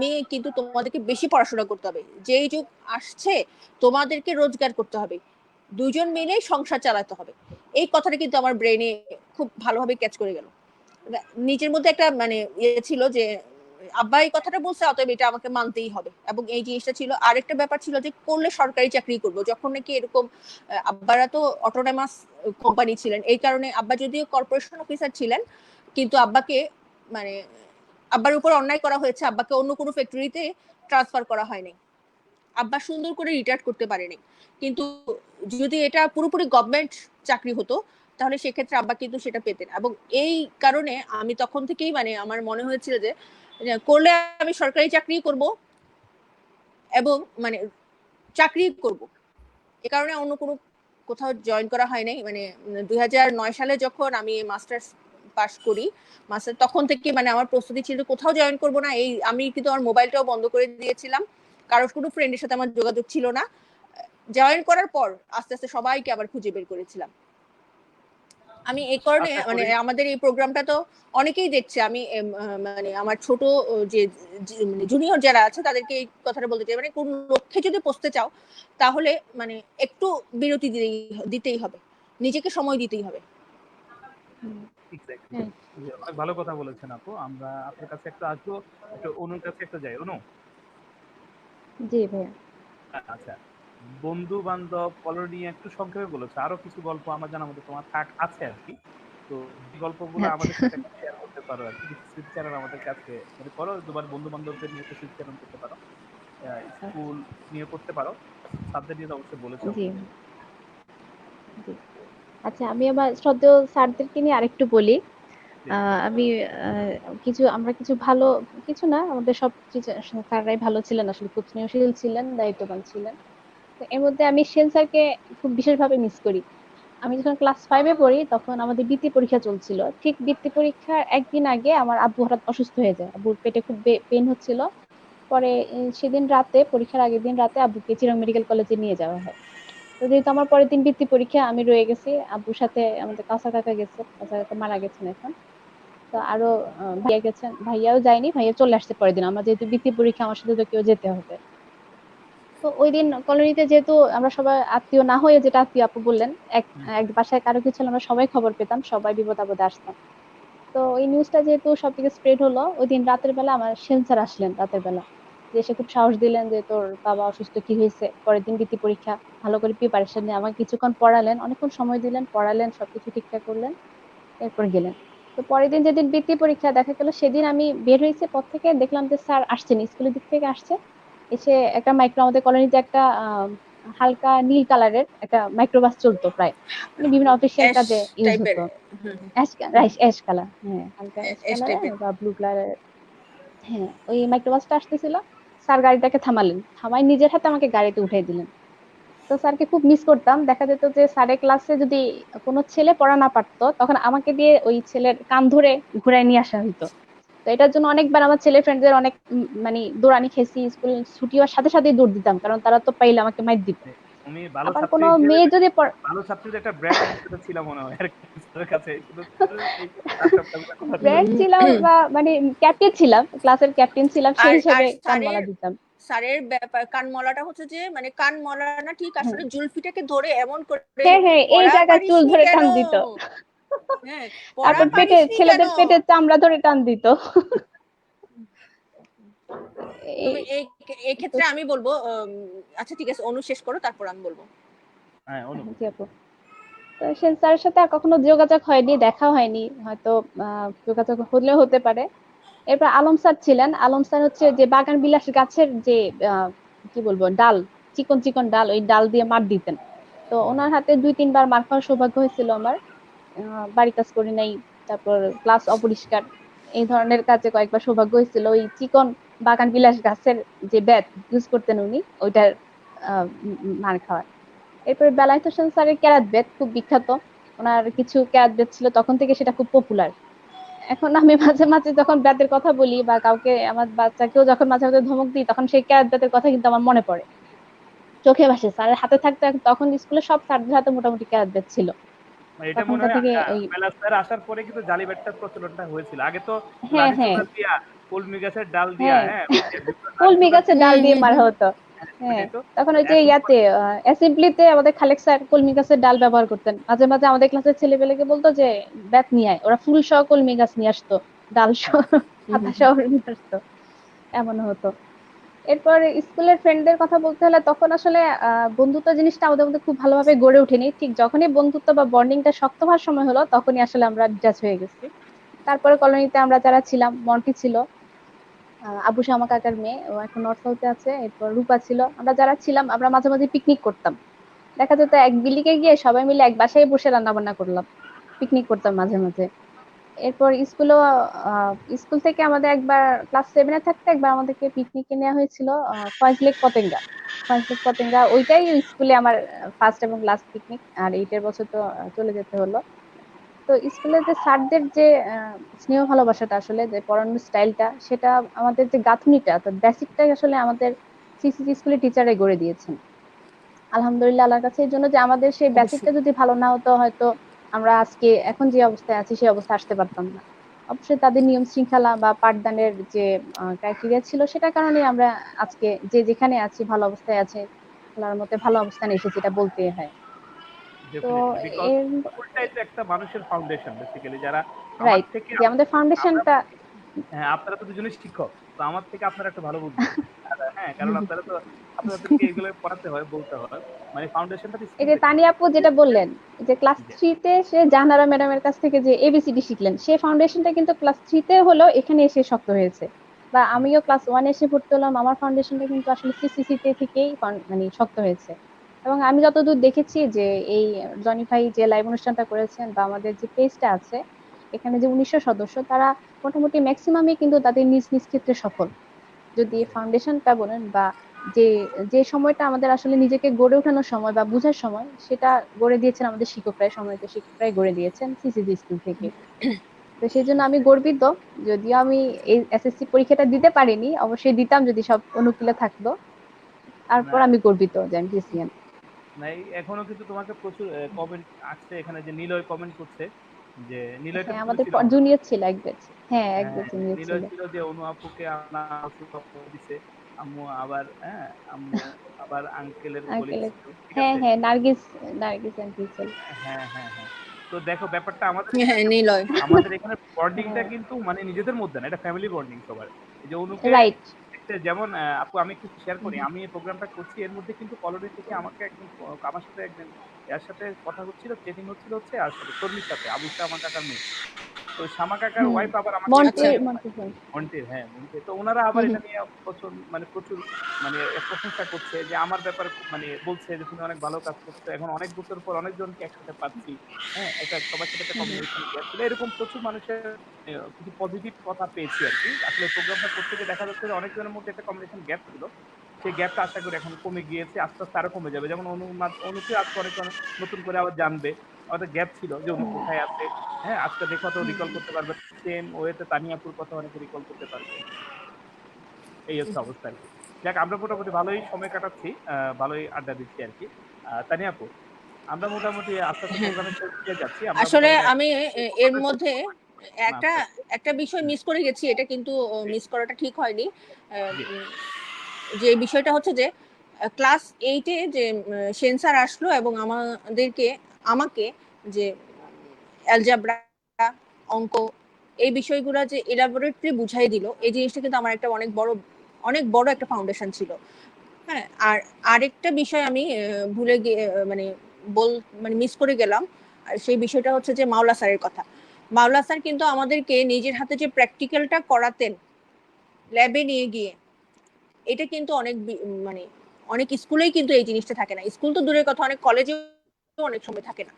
মেয়ে কিন্তু তোমাদেরকে বেশি পড়াশোনা করতে হবে, যেই যুগ আসছে তোমাদেরকে রোজগার করতে হবে, দুজন মিলেই সংসার চালাতে হবে। এই কথাটা কিন্তু আমার ব্রেনে খুব ভালোভাবে ক্যাচ করে গেল। নিজের মধ্যে একটা মানে ইয়ে ছিল যে আব্বা এই কথাটা বলছে, অতএব এটা আমাকে মানতেই হবে। এবং এই জিনিসটা ছিল। আরেকটা ব্যাপার ছিল যে করলে সরকারি চাকরি করব, যখন নাকি এরকম আব্বারা তো অটোনমাস কোম্পানি ছিলেন, এই কারণে আব্বা যদিও কর্পোরেশন অফিসার ছিলেন, কিন্তু আব্বাকে মানে আব্বার উপর অন্যায় করা হয়েছে, আব্বাকে অন্য কোনো ফ্যাক্টরিতে ট্রান্সফার করা হয়নি, আব্বা সুন্দর করে রিটায়ার করতে পারেনি। কিন্তু যদি এটা পুরোপুরি গভর্নমেন্ট চাকরি হতো তাহলে সেক্ষেত্রে আব্বা কিন্তু সেটা পেতেন। এবং এই কারণে আমি তখন থেকেই মানে আমার মনে হয়েছিল যে করলে আমি সরকারি চাকরি করব এবং মানে চাকরি করব। এ কারণে অন্য কোনো কোথাও জয়েন করা হয় নাই। মানে 2009 সালে যখন আমি মাস্টার্স পাস করি, মাস্টার তখন থেকে মানে আমার প্রস্তুতি ছিল কোথাও জয়েন করব না। এই আমি কিন্তু আমার মোবাইলটাও বন্ধ করে দিয়েছিলাম, কারোর কোনো ফ্রেন্ডের সাথে আমার যোগাযোগ ছিল না। জয়েন করার পর আস্তে আস্তে সবাইকে আবার খুঁজে বের করেছিলাম। আমি এই কারণে মানে আমাদের এই প্রোগ্রামটা তো অনেকেই দেখছে। আমি মানে আমার ছোট যে জুনিয়র যারা আছে তাদেরকে এই কথাটা বলতে চাই, মানে কোন লক্ষ্যে যদি পৌঁছতে চাও তাহলে মানে একটু বিরতি দিতেই হবে, নিজেকে সময় দিতেই হবে। জি, অনেক ভালো কথা বলেছেন আপু। আমরা আপনার কাছে একটু আসবো, একটু অনুর কাছে একটু যাই। অনু, জি ভাইয়া। আচ্ছা, বন্ধু বান্ধব কলোনি নিয়ে একটু সংক্ষেপে বলেছো, আরো কিছু গল্প আমার জানার মধ্যে তোমার আছে আর কি। তো এই গল্পগুলো আচ্ছা। আমাদের সাথে একটু শেয়ার করতে পারো আর কি, কিছু স্মৃতিচারণ আমাদের কাছে মানে করো, তোমার বন্ধু বান্ধবদের নিয়ে একটু স্মৃতিচারণ করতে পারো, আচ্ছা। স্কুল নিয়ে করতে পারো, সাবজেক্ট নিয়ে তো অবশ্যই বলেছো জি, আমাকে। জি। আচ্ছা, আমি আমার শ্রদ্ধেয় স্যারদেরকে নিয়ে আরেকটু বলি। জি, আমি আমরা কিছু ভালো, কিছু না, আমাদের সব স্যাররাই ভালো ছিলেন আসলে, খুব স্নেহশীল ছিলেন, দায়িত্ববান ছিলেন। তো এর মধ্যে আমি সেন স্যারকে খুব বিশেষভাবে মিস করি। আমি যখন ক্লাস 5 এ পড়ি তখন আমাদের বৃত্তি পরীক্ষা চলছিল। ঠিক বৃত্তি পরীক্ষার একদিন আগে আমার আব্বু হঠাৎ অসুস্থ হয়ে যায়। আব্বুর পেটে খুব পেইন হচ্ছিল। পরে সেদিন রাতে, পরীক্ষার আগের দিন রাতে আব্বুকে চিরাং মেডিকেল কলেজে নিয়ে যাওয়া হয়। তো যেহেতু আমার পরের দিন বৃত্তি পরীক্ষা, আমি রয়ে গেছি আব্বুর সাথে। আমাদের কাঁচা কাকা গেছে, কাঁচা কাকা মারা গেছেন এখন। তো আরো ভাইয়া গেছেন, ভাইয়াও যায়নি, ভাইয়া চলে আসছে পরের দিন। আমার যেহেতু বৃত্তি পরীক্ষা, আমার সাথে তো কেউ যেতে হবে। তো ওই দিন কলোনিতে যেহেতু আমরা সবাই আত্মীয় না হয়ে, যেটা আত্মীয় আপু বললেন, এক হুম, এক বাসায় কারো কিছু হলে আমরা সবাই খবর পেতাম, সবাই বিপদ আপদে আসতাম। তো ওই নিউজটা যেহেতু সবদিকে স্প্রেড হলো, ওই দিন রাতের বেলা আমার সেন্সার আসলেন রাতের বেলা, যে এসে খুব সাহস দিলেন যে তোর বাবা অসুস্থ, কি হয়েছে, পরের দিন বৃত্তি পরীক্ষা, ভালো করে প্রিপারেশন নিয়ে আমাকে কিছুক্ষণ পড়ালেন, অনেকক্ষণ সময় দিলেন, পড়ালেন, সবকিছু ঠিকঠাক করলেন, এরপর গেলেন। তো পরের দিন যেদিন বৃত্তি পরীক্ষা, দেখা গেল সেদিন আমি বের হয়েছে পথ থেকে, দেখলাম যে স্যার আসছেন, স্কুলের দিক থেকে আসছে। এসে একটা মাইক্রো, আমাদের কলোনিতে একটা হালকা নীল কালারের একটা মাইক্রোবাস চলতো প্রায়, মানে বিভিন্ন অফিসিয়াল অ্যাশ কাজে ইউজ টাইপের। হতো। হুম, হুম, অ্যাশ, হুম, অ্যাশ কালার, হ্যাঁ হালকা অ্যাশ অ্যাশ কালারের টাইপের। বা ব্লু কালারের। হ্যাঁ, ওই মাইক্রোবাসটা আসতেছিল। স্যার গাড়িটাকে থামালেন, থামাই নিজের হাতে আমাকে গাড়িতে উঠাই দিলেন। তো স্যারকে খুব মিস করতাম। দেখা যেত যে স্যারের ক্লাসে যদি কোনো ছেলে পড়া না পারতো, তখন আমাকে দিয়ে ওই ছেলের কান ধরে ঘুরায় নিয়ে আসা হইতো। তো এটার জন্য অনেকবার আমার ছেলে ফ্রেন্ডদের অনেক মানে দৌড়ানি খেয়েছি, স্কুল ছুটি হওয়ার সাথে সাথেই দৌড় দিতাম, কারণ তারা তো পাইলে আমাকে মাইর দিত। জি। তুমি ভালো আবার ছাত্রী কোনো হিসেবে, মেয়ে যদি ভালো ছাত্রীদের একটা ব্র্যান্ড হিসেবে ছিল মনে হয় আর কি স্যারের কাছে, শুধু এই তার সবটাগুলো কথা শুনে। ব্র্যান্ড ছিলাম বা মানে ক্যাপ্টেন ছিলাম, ক্লাসের ক্যাপ্টেন ছিলাম, সেই আর আর হিসেবে স্যারের কানমালা দিতাম। স্যারের ব্যাপার কানমলাটা হচ্ছে যে, মানে কানমলা না, ঠিক হ্যাঁ, আসলে জুলফিটাকে ধরে এমন করে, হ্যাঁ, হ্যাঁ, এই পড়া জায়গায় চুল পারিসনি ধরে কেন? টান দিত। হ্যাঁ, পড়া তারপর পেটে, পারিসনি কেন? ছেলেদের পেটের চামড়া ধরে টান দিত। এই তুমি এই এই তো, ক্ষেত্রে আমি বলবো, আচ্ছা ঠিক আছে, অনু শেষ করো, তারপর আমি বলবো। হ্যাঁ, অনু। জি আপু। তো সে স্যারের সাথে আর কখনো যোগাযোগ হয়নি, দেখা হয়নি, হয়তো যোগাযোগ হলেও হতে পারে। এরপর আলম স্যার ছিলেন। আলম স্যার হচ্ছে যে বাগান বিলাস গাছের যে আহ, কি বলবো, ডাল, চিকন চিকন ডাল, ওই ডাল দিয়ে মার দিতেন। তো হুম, ওনার হাতে 2-3 বার মার খাওয়ার সৌভাগ্য হয়েছিল আমার। বাড়ি কাজ করি নাই, তারপর ক্লাস অপরিষ্কার, এই ধরনের কাজে কয়েকবার সৌভাগ্য হয়েছিল। ওই চিকন বাগান বিলাস গাছের যে ব্যাট ইউজ করতেন উনি, ওইটার মার খাওয়ার। এরপর বেলায়েত হোসেন স্যারের ক্যারাত ব্যাট খুব বিখ্যাত। ওনার কিছু ক্যারাত ব্যাট ছিল, তখন থেকে সেটা খুব পপুলার। এখন আমি মাঝে মাঝে যখন ব্যাটের কথা বলি বা কাউকে, আমার বাচ্চাকেও যখন মাঝে মাঝে ধমক দিই, তখন সেই ক্যারাত ব্যাটের কথা কিন্তু আমার মনে পড়ে, চোখে ভাসে। স্যারের হাতে থাকতে, তখন স্কুলে সব স্যারদের হাতে মোটামুটি ক্যারাত ব্যাট ছিল এটা মনে তখনকার হয় থেকে ওই। বেলা স্যার আসার পরে কিন্তু জালি ব্যাটটার প্রচলনটা হয়েছিল। আগে তো হ্যাঁ, লাঠি হ্যাঁ, সোটা দিয়া, কলমি গাছের ডাল দিয়া, হ্যাঁ, হ্যাঁ, ওই যে বিভিন্ন লাঠি কলমি সোটা গাছের দিয়ে, ডাল হুম, দিয়ে হুম, মারা হুম। হতো। হ্যাঁ, হ্যাঁ, ওইটাই তো। তখন ওই যে এখন ইয়াতে অ্যাসেম্বলিতে আমাদের খালেক স্যার কলমি গাছের ডাল ব্যবহার করতেন। মাঝে মাঝে আমাদের ক্লাসের ছেলেপেলেকে বলতো যে ব্যাট নিয়ে আয়, ওরা ফুল সহ কলমি গাছ নিয়ে আসতো, ডাল সহ, হুম, পাতা হুম, হুম। সহ নিয়ে আসতো, এমন হতো। এরপর স্কুলের ফ্রেন্ডদের কথা বলতে হলে, তখন আসলে বন্ধুত্ব জিনিসটা আমাদের মধ্যে খুব ভালোভাবে গড়ে ওঠেনি। ঠিক যখনই বন্ধুত্ব বা বন্ডিংটা শক্ত হওয়ার সময় হলো, তখনই আসলে আমরা ডিটাচ হয়ে গেছি। তারপরে কলোনিতে আমরা যারা ছিলাম, মন্টি ছিল, আবু শামা কাকার মেয়ে, ও এখন নর্থ সাউথে আছে। এরপর রূপা ছিল। আমরা যারা ছিলাম, আমরা মাঝে মাঝে পিকনিক করতাম। দেখা যেত এক বিল্ডিং এ গিয়ে সবাই মিলে এক বাসায় বসে রান্না বান্না করলাম, পিকনিক করতাম মাঝে মাঝে। এরপর স্কুলও, স্কুল থেকে আমাদের একবার ক্লাস 7 এ থাকতে একবার আমাদেরকে পিকনিকে নেওয়া হয়েছিল, ফয়েজ লেক পতেঙ্গা। ফয়েজ লেক পতেঙ্গা, ওইটাই স্কুলে আমার ফার্স্ট এবং লাস্ট পিকনিক। আর 8 এর বছর তো চলে যেতে হলো। তো স্কুলে যে স্যারদের যে স্নেহ ভালোবাসাটা, আসলে যে পড়ানোর স্টাইলটা, সেটা আমাদের যে গাঁথনিটা, তো বেসিকটাই আসলে আমাদের সিসিসি স্কুলের টিচারাই গড়ে দিয়েছেন। আলহামদুলিল্লাহ আল্লাহর কাছে এই জন্য, যে আমাদের সেই বেসিকটা অবশ্যই। যদি ভালো না হতো, হয়তো আমরা আজকে এখন যে অবস্থায় আছি সেই অবস্থায় আসতে পারতাম না। অবশ্যই তাদের নিয়ম শৃঙ্খলা বা পাঠদানের যে ক্রাইটেরিয়া ছিল, সেটার কারণে আমরা আজকে যে যেখানে আছি ভালো অবস্থায় আছে, আল্লাহর মতে ভালো অবস্থানে এসেছি, এটা বলতে হয়। তো ডেফিনিটলি বিকজ এর স্কুলটাই তো একটা মানুষের ফাউন্ডেশন বেসিক্যালি যারা আমার রাইট, থেকে যে আমাদের আমরা ফাউন্ডেশনটা হ্যাঁ আপনারা তো দুজনেই শিক্ষক তো আমার থেকে আপনারা একটু ভালো বুঝবেন আর হ্যাঁ কারণ আপনাদেরকে এগুলো পড়াতে হয় বলতে হয় মানে ফাউন্ডেশনটা তো এই স্কুল যে থেকে তানিয়া আপু যেটা বললেন যে ক্লাস জি, 3 তে সে জাহানারা ম্যাডামের কাছ থেকে যে এবিসিডি শিখলেন, সেই ফাউন্ডেশনটা কিন্তু ক্লাস 3 তে হলেও এখানে এসে শক্ত হয়েছে। বা হুম, আমিও ক্লাস 1 এসে ভর্তি হলাম, আমার ফাউন্ডেশনটা কিন্তু আসলে সিসিসি তে থেকেই মানে শক্ত হয়েছে। এবং আমি যতদূর দেখেছি যে এই জনি ভাই যে লাইভ অনুষ্ঠানটা করেছেন বা আমাদের যে পেজটা আছে, এখানে যে 1900 সদস্য তারা মোটামুটি ম্যাক্সিমামই কিন্তু তাদের নিজ নিজ ক্ষেত্রে সফল। যদি জি, ফাউন্ডেশনটা বলেন বা যে যে সময়টা আমাদের আসলে নিজেকে গড়ে ওঠানোর সময় বা বোঝার সময়, সেটা গড়ে দিয়েছেন আমাদের শিক্ষকরাই, সম্মানিত শিক্ষকরাই গড়ে দিয়েছেন সিসিডি স্কুল থেকে। তো সেই জন্য আমি গর্বিত। যদিও আমি এই এসএসসি পরীক্ষাটা দিতে পারিনি, অবশ্যই দিতাম যদি সব অনুকূলে থাকতো। তারপর না আমি গর্বিত যে আমি সিসিএন। না এখনো কিন্তু তোমাকে প্রচুর কমেন্ট আসছে এখানে যে নিলয় কমেন্ট করছে যে নিলয়কে হ্যাঁ, তো তুমি আমাদের চিনো মনে হয় জুনিয়র ছিল এক ব্যাচ। হ্যাঁ, এক ব্যাচ জুনিয়র ছিল। নিলয় ছিল যে অনু আপুকে আনা দিছে আম্মু আবার হ্যাঁ আম্মু আবার আঙ্কেলের কলিগ আঙ্কেলের, ছিল ঠিক হ্যাঁ আছে হ্যাঁ, নার্গিস, নার্গিস আন্টি ছিল। হ্যাঁ হ্যাঁ হ্যাঁ তো দেখো ব্যাপারটা আমাদের হ্যাঁ, এখানে নিলয়। আমাদের এখানে বন্ডিংটা হ্যাঁ, কিন্তু মানে নিজেদের মধ্যে না এটা ফ্যামিলি বন্ডিং সবার এই যে অনুকে রাইট। দেখতে যেমন আপু আমি একটু শেয়ার করি আমি এই প্রোগ্রামটা করছি এর মধ্যে কিন্তু কলোনি থেকে আমাকে একজন আমার সাথে একজন এর সাথে কথা হচ্ছিল চেটিং হচ্ছিল হচ্ছে আর সাথে শর্মির সাথে আবু শামা কাকার মেয়ে তো শামা কাকার হুম, ওয়াইফ আবার আমাকে আচ্ছা। মন্টির মন্টি ফোন। মন্টির হ্যাঁ মন্টির তো ওনারা আবার হুম, হুম। এটা নিয়ে প্রচুর মানে প্রশংসা করছে যে আমার ব্যাপার মানে বলছে যে তুমি অনেক ভালো কাজ করছো এখন অনেক বছর পর অনেকজনকে একসাথে পাচ্ছি হ্যাঁ এটা সবার সাথে একটা হুম, হুম। কমিউনিকেশন গ্যাপ ছিল এরকম প্রচুর মানুষের কিছু পজিটিভ কথা পেয়েছি আর কি আসলে প্রোগ্রামটা করতে গিয়ে দেখা যাচ্ছে যে অনেকজনের মধ্যে একটা কমিউনিকেশন গ্যাপ ছিল সেই গ্যাপটা আশা করি এখন কমে গিয়েছে আস্তে আস্তে আরো কমে যাবে যেমন অনুকে আজকে অনেক নতুন করে আবার জানবে আমাদের গ্যাপ ছিল যে অনু কোথায় আছে হ্যাঁ আজকে দেখে হয়তো রিকল করতে পারবে সেম ওয়েতে তানিয়াপুর কথা অনেকে রিকল করতে পারবে এই হচ্ছে অবস্থা আর কি যাক আমরা মোটামুটি ভালোই সময় কাটাচ্ছি ভালোই আড্ডা দিচ্ছি আর কি তানিয়াপু আমরা মোটামুটি আস্তে আস্তে হ্যাঁ, প্রোগ্রামের শেষ দিকে যাচ্ছি আমরা আসলে মোটামুটি আমি এর প্রোগ্রামের মধ্যে একটা আচ্ছা একটা বিষয় হুম, মিস করে গেছি, এটা কিন্তু জি মিস করাটা ঠিক হয়নি। আহ, জি উম, যে বিষয়টা হচ্ছে যে ক্লাস 8-এ যে সেন্সার আসলো এবং আমাকে যে অ্যালজাবরা, অঙ্ক, এই বিষয়গুলো যে এলাবোরেটলি বুঝাই দিল, এই জিনিসটা কিন্তু আমার একটা অনেক বড় একটা ফাউন্ডেশন ছিল। হ্যাঁ, আর আরেকটা বিষয় আমি ভুলে গিয়ে মানে বল মানে মিস করে গেলাম। আর সেই বিষয়টা হচ্ছে যে মাওলা স্যারের কথা। মাওলা স্যার কিন্তু আমাদেরকে নিজের হাতে যে প্র্যাকটিক্যালটা করাতেন ল্যাবে নিয়ে গিয়ে, এটা কিন্তু মানে অনেক স্কুলেই কিন্তু এই জিনিসটা থাকে না। স্কুল তো দূরের কথা, অনেক কলেজেও অনেক সময় থাকে না।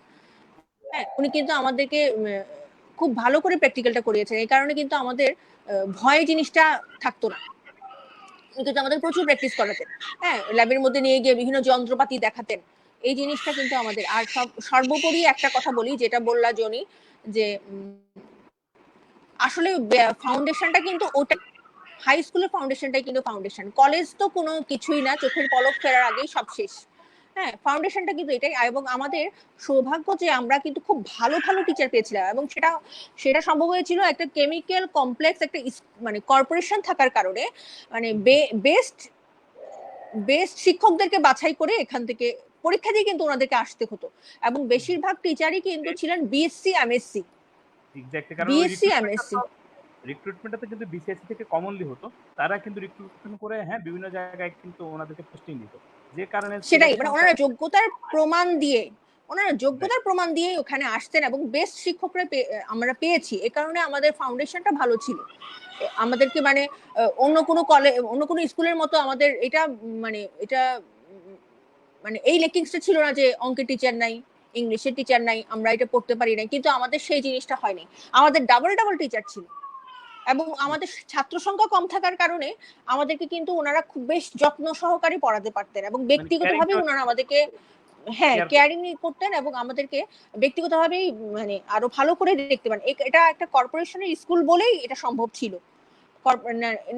হ্যাঁ, উনি কিন্তু আমাদেরকে খুব ভালো করে প্র্যাকটিক্যালটা করিয়েছেন। এই কারণে কিন্তু আমাদের ভয় জিনিসটা থাকতো না। উনি কিন্তু আমাদের প্রচুর প্র্যাকটিস করাতেন। হ্যাঁ, ল্যাবের মধ্যে নিয়ে গিয়ে বিভিন্ন যন্ত্রপাতি দেখাতেন। এই জিনিসটা কিন্তু আমাদের আর সর্বোপরি একটা কথা বলি, যেটা বললা জনি, যে আসলে ফাউন্ডেশনটা কিন্তু ওটাই, হাই স্কুলের ফাউন্ডেশনটাই কিন্তু ফাউন্ডেশন। কলেজ তো কোনো কিছুই না, চোখের পলক ফেরার আগেই সব শেষ। হ্যাঁ, ফাউন্ডেশনটা কিন্তু এটাই। এবং আমাদের সৌভাগ্য যে আমরা কিন্তু খুব ভালো ভালো টিচার পেয়েছিলাম, এবং সেটা সেটা সম্ভব হয়েছিল একটা কেমিক্যাল কমপ্লেক্স একটা মানে কর্পোরেশন থাকার কারণে। মানে বেস্ট বেস্ট শিক্ষকদেরকে বাছাই করে এখান থেকে পরীক্ষা দিয়ে কিন্তু ওনাদেরকে আসতে হতো। এবং বেশিরভাগ টিচারই কিন্তু ছিলেন বিএসসি এমএসসি, এক্স্যাক্টলি কারণ ওই বিএসসি এমএসসি। রিক্রুটমেন্টটা তো কিন্তু বিসিএসসি থেকে কমনলি হতো তারা কিন্তু রিক্রুটমেন্ট করে হ্যাঁ বিভিন্ন জায়গায় কিন্তু ওনাদেরকে পোস্টিং দিত যে কারণে সেটাই, মানে সিলেকশনটা ওনারা যোগ্যতার প্রমাণ দিয়ে ওখানে আসতেন, এবং বেস্ট শিক্ষকরা আমরা পেয়েছি। এ কারণে আমাদের ফাউন্ডেশনটা ভালো ছিল। আমাদেরকে মানে অন্য কোনো স্কুলের মতো আমাদের এটা এটা মানে এই লেকিংসটা ছিল না যে অঙ্কের টিচার নাই, ইংলিশের টিচার নাই, আমরা এটা পড়তে পারি না। কিন্তু আমাদের সেই জিনিসটা হয়নি। আমাদের ডাবল ডাবল টিচার ছিল, এবং আমাদের ছাত্র সংখ্যা কম থাকার কারণে আমাদেরকে কিন্তু ওনারা খুব বেশ যত্ন সহকারে পড়াতে পারতেন, এবং মানে ক্যারিং ব্যক্তিগতভাবে ওনারা আমাদেরকে হ্যাঁ কেয়ার করতো কেয়ারিং করতেন, এবং আমাদেরকে ব্যক্তিগতভাবেই মানে আরো ভালো করে দেখতে পান। এটা একটা কর্পোরেশনের স্কুল বলেই এটা সম্ভব ছিল,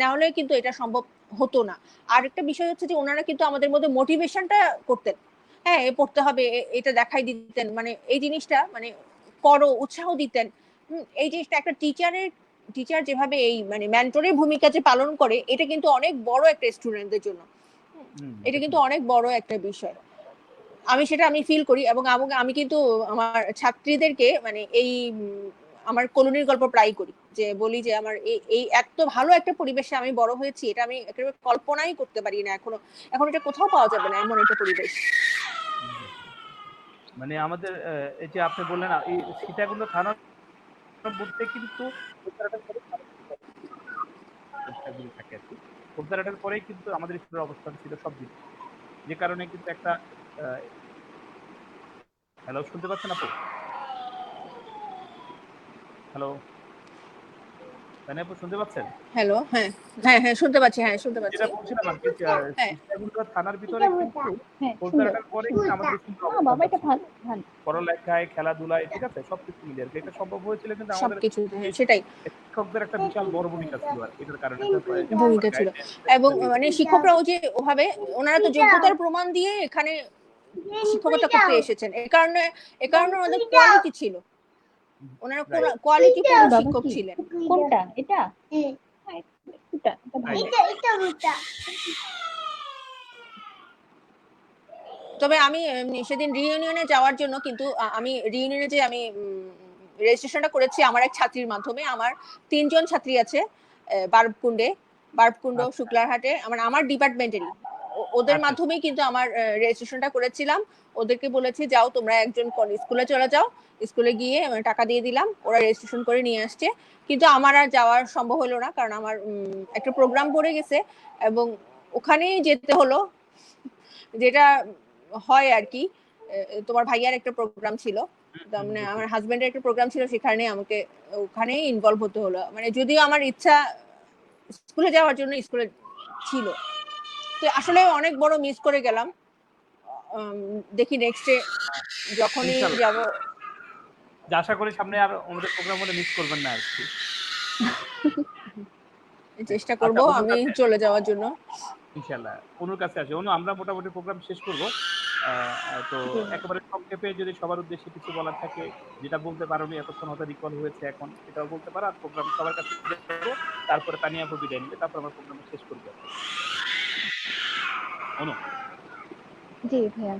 না হলে কিন্তু এটা সম্ভব হতো না। আর একটা বিষয় হচ্ছে যে ওনারা কিন্তু আমাদের মধ্যে মোটিভেশনটা করতেন। হ্যাঁ, পড়তে হবে, এটা দেখাই দিতেন, মানে এই জিনিসটা মানে করো, উৎসাহ দিতেন। এই জিনিসটা একটা টিচার যেভাবে এই মানে মেন্টরের ভূমিকা যে পালন করে, এটা কিন্তু অনেক বড় একটা স্টুডেন্টদের জন্য। এটা কিন্তু ডেফিনেটলি অনেক বড় একটা বিষয়। আমি সেটা আমি ফিল করি এবং আমি কিন্তু আমার ছাত্রীদেরকে মানে এই আমার কলোনির গল্প প্রায় করি, যে বলি যে আমার এই এত ভালো একটা পরিবেশে আমি বড় হয়েছি, এটা আমি একেবারে কল্পনাই করতে পারি না এখনো, এখন এটা কোথাও পাওয়া যাবে না এমন একটা পরিবেশ। মানে আমাদের এই যে আপনি বললেন এই সীতাকুণ্ড থানার মধ্যে কিন্তু পরীক্ষাগুলি থাকে আর কি, খোবদারহাটের পরেই কিন্তু আমাদের স্কুলের অবস্থান ছিল সব দিক, যে কারণে কিন্তু একটা হ্যালো শুনতে পাচ্ছেন আপু? হ্যালো তানি আপু শুনতে পাচ্ছেন? হ্যালো, হ্যাঁ হ্যাঁ হ্যাঁ শুনতে পাচ্ছি, হ্যাঁ শুনতে পাচ্ছি। যেটা বলছিলাম আর কি, হ্যাঁ সীতাকুণ্ড থানার ভিতরে কিন্তু হ্যাঁ, সুন্দর। খোবদারহাটের পরে কিন্তু আমাদের স্কুলের বাবা অবস্থানটা এটা ছিল, ভালো ভালো। পড়ালেখায় খেলাধুলায় ঠিক আছে সবকিছু মিলিয়ে আর কি। এটা সম্ভব হয়েছিল কিন্তু আমাদের সবকিছু, হ্যাঁ এই সেটাই শিক্ষকদের একটা বিশাল বড় ভূমিকা ছিল আর কি, এটার কারণে যে প্রপার ভূমিকা ছিল। এবং গাইডলাইন মানে শিক্ষকরাও যে ওভাবে, ওনারা তো যোগ্যতার প্রমাণ দিয়ে এখানে শিক্ষকতা করতে এসেছেন, এ কারণে ওনাদের কোয়ালিটি ছিল, ওনারা রাইট কোয়ালিটি পূর্ণ বাবা শিক্ষক কি ছিলেন। কোনটা এটা? হ্যাঁ, এটা ভালো। তবে আমি সেদিন রিইউনিয়নে যাওয়ার জন্য কিন্তু আমি রিইউনিয়নে যে আমি রেজিস্ট্রেশনটা করেছি আমার এক ছাত্রীর মাধ্যমে। আমার ৩ জন ছাত্রী আছে বার্বকুণ্ড আচ্ছা শুক্লারহাটে, আমার ডিপার্টমেন্টেরই। ওদের আচ্ছা মাধ্যমেই কিন্তু আমার রেজিস্ট্রেশনটা করেছিলাম। ওদেরকে বলেছি যাও তোমরা একজন স্কুলে চলে যাও, স্কুলে গিয়ে টাকা দিয়ে দিলাম, ওরা রেজিস্ট্রেশন করে নিয়ে আসছে। কিন্তু আমার আর যাওয়ার সম্ভব হলো না, কারণ আমার একটা প্রোগ্রাম পড়ে গেছে এবং ওখানেই যেতে হলো, যেটা হয় আর কি। তোমার ভাইয়ার একটা প্রোগ্রাম ছিল, মানে আমার বুঝতে হাজবেন্ডের একটা প্রোগ্রাম ছিল, সেখানে আমাকে ওখানেই ইনভলভ হতে হলো। মানে যদিও আমার ইচ্ছা স্কুলে যাওয়ার জন্য স্কুলে ছিল, তো আসলে অনেক বড় মিস করে গেলাম। দেখি নেক্সটে যখনই ইনশাল্লাহ যাব আশা করি সামনে আর আমাদের প্রোগ্রাম হলে মিস করবেন না আর কি। চেষ্টা করব আচ্ছা অনুর আমি কাছে চলে যাওয়ার জন্য। ইনশাল্লাহ অনুর কাছে আসি। অনু আমরা মোটামুটি প্রোগ্রাম শেষ করব, তো একেবারে সংক্ষেপে যদি সবার উদ্দেশ্যে কিছু বলার থাকে, যেটা বলতে পারোনি এতক্ষণ হয়তো রিকল হয়েছে এখন, সেটাও বলতে পারো। আর প্রোগ্রাম সবার কাছে দেবো, তারপরে তানিয়া আপু বিদায় নেবে, তারপর আমরা প্রোগ্রাম শেষ করবো। অনু জি ভাইয়া।